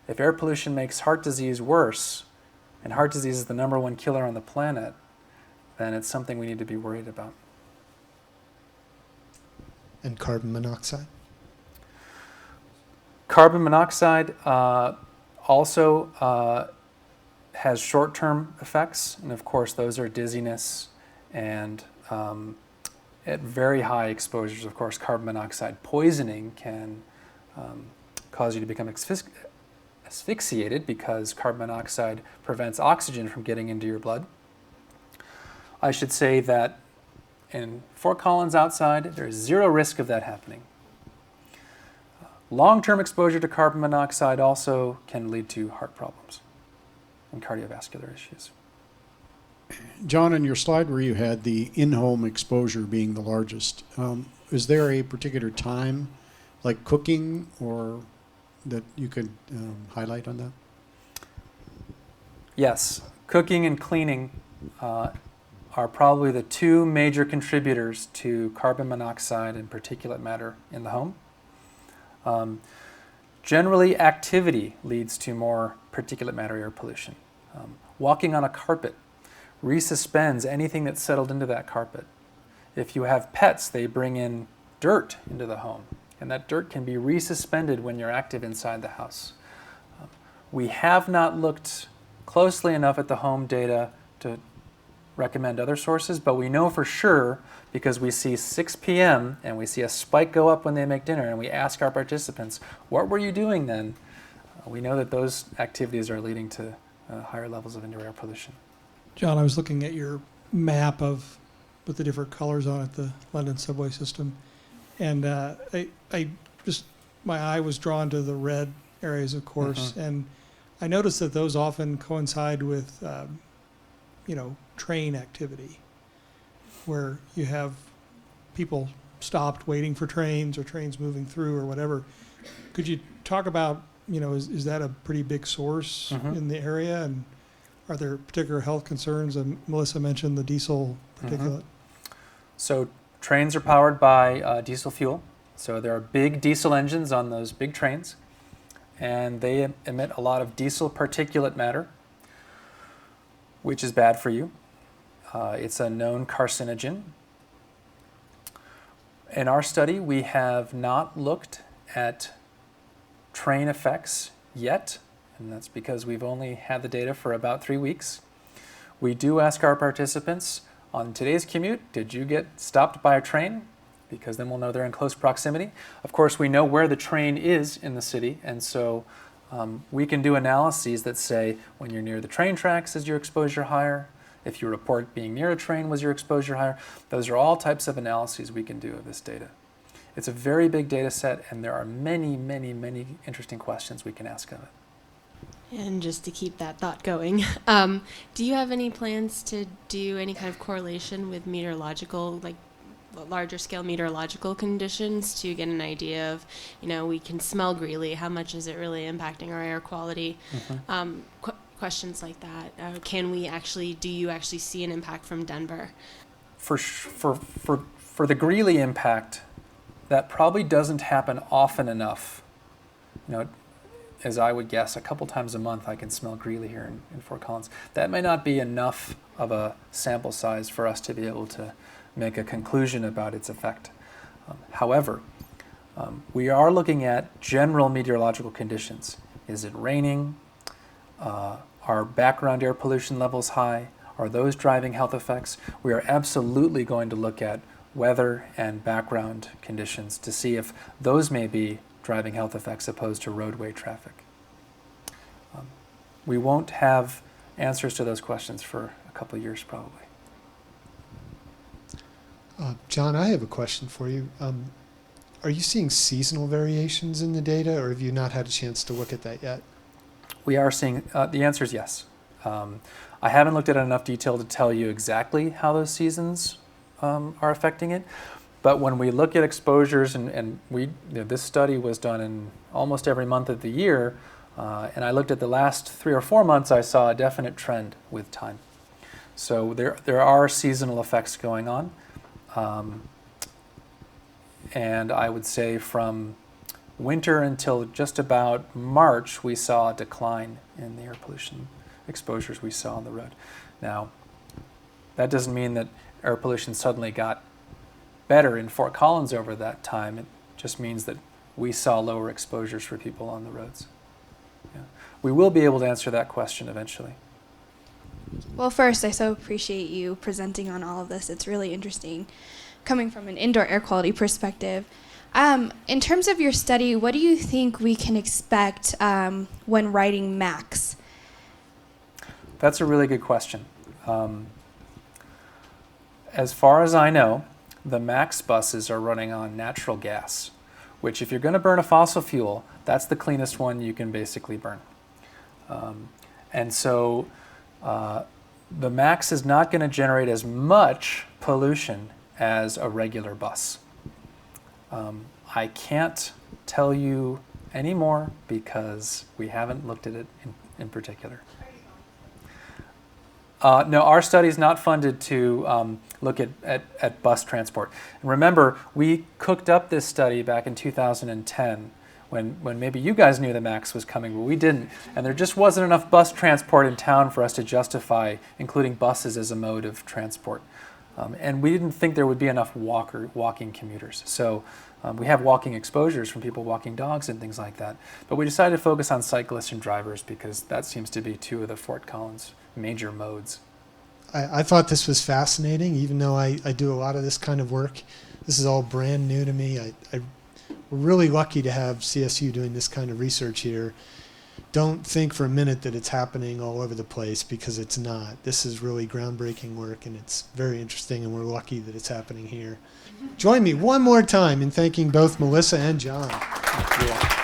if air pollution makes heart disease worse, and heart disease is the number 1 killer on the planet, then it's something we need to be worried about. And carbon monoxide? Carbon monoxide also has short-term effects, and of course those are dizziness and at very high exposures, of course, carbon monoxide poisoning can cause you to become asphyxiated because carbon monoxide prevents oxygen from getting into your blood. I should say that in Fort Collins outside, there's 0 risk of that happening. Long-term exposure to carbon monoxide also can lead to heart problems and cardiovascular issues. John, in your slide where you had the in-home exposure being the largest, is there a particular time, like cooking, or that you could highlight on that? Yes, cooking and cleaning are probably the 2 major contributors to carbon monoxide and particulate matter in the home. Generally, activity leads to more particulate matter air pollution. Walking on a carpet resuspends anything that's settled into that carpet. If you have pets, they bring in dirt into the home, and that dirt can be resuspended when you're active inside the house. We have not looked closely enough at the home data to recommend other sources, but we know for sure because we see 6 p.m. and we see a spike go up when they make dinner, and we ask our participants, what were you doing then? We know that those activities are leading to higher levels of indoor air pollution. John, I was looking at your map of with the different colors on it, the London subway system, and I just my eye was drawn to the red areas, of course, and I noticed that those often coincide with train activity, where you have people stopped waiting for trains or trains moving through or whatever. Could you talk about, is that a pretty big source in the area, and are there particular health concerns? Melissa mentioned the diesel particulate. So trains are powered by diesel fuel. So there are big diesel engines on those big trains, and they emit a lot of diesel particulate matter, which is bad for you. It's a known carcinogen. In our study, we have not looked at train effects yet, and that's because we've only had the data for about 3 weeks. We do ask our participants, on today's commute, did you get stopped by a train? Because then we'll know they're in close proximity. Of course, we know where the train is in the city, and so we can do analyses that say, when you're near the train tracks, is your exposure higher? If you report being near a train, was your exposure higher? Those are all types of analyses we can do of this data. It's a very big data set, and there are many, many, many interesting questions we can ask of it. And just to keep that thought going, do you have any plans to do any kind of correlation with meteorological, like larger scale meteorological conditions, to get an idea of, we can smell Greeley, how much is it really impacting our air quality? Questions like that. Do you actually see an impact from Denver? For the Greeley impact, that probably doesn't happen often enough. As I would guess, a couple times a month I can smell Greeley here in Fort Collins. That may not be enough of a sample size for us to be able to make a conclusion about its effect. However, we are looking at general meteorological conditions. Is it raining? Are background air pollution levels high? Are those driving health effects? We are absolutely going to look at weather and background conditions to see if those may be driving health effects opposed to roadway traffic. We won't have answers to those questions for a couple of years probably. John, I have a question for you. Are you seeing seasonal variations in the data, or have you not had a chance to look at that yet? We are seeing, the answer is yes. I haven't looked at it in enough detail to tell you exactly how those seasons are affecting it, but when we look at exposures, and this study was done in almost every month of the year, and I looked at the last 3 or 4 months, I saw a definite trend with time. So there are seasonal effects going on. And I would say from winter until just about March, we saw a decline in the air pollution exposures we saw on the road. Now, that doesn't mean that air pollution suddenly got better in Fort Collins over that time. It just means that we saw lower exposures for people on the roads. Yeah. We will be able to answer that question eventually. Well, first, I so appreciate you presenting on all of this. It's really interesting coming from an indoor air quality perspective. In terms of your study, what do you think we can expect when writing MACs? That's a really good question. As far as I know, the MAX buses are running on natural gas, which if you're going to burn a fossil fuel, that's the cleanest one you can basically burn. And so the MAX is not going to generate as much pollution as a regular bus. I can't tell you any more because we haven't looked at it in particular. No, our study is not funded to look at bus transport. And remember, we cooked up this study back in 2010 when maybe you guys knew the MAX was coming, but we didn't. And there just wasn't enough bus transport in town for us to justify including buses as a mode of transport. And we didn't think there would be enough walking commuters. So we have walking exposures from people walking dogs and things like that. But we decided to focus on cyclists and drivers because that seems to be two of the Fort Collins major modes. I thought this was fascinating, even though I do a lot of this kind of work. This is all brand new to me. We're really lucky to have CSU doing this kind of research here. Don't think for a minute that it's happening all over the place, because it's not. This is really groundbreaking work, and it's very interesting, and we're lucky that it's happening here. Join me one more time in thanking both Melissa and John. Thank you all.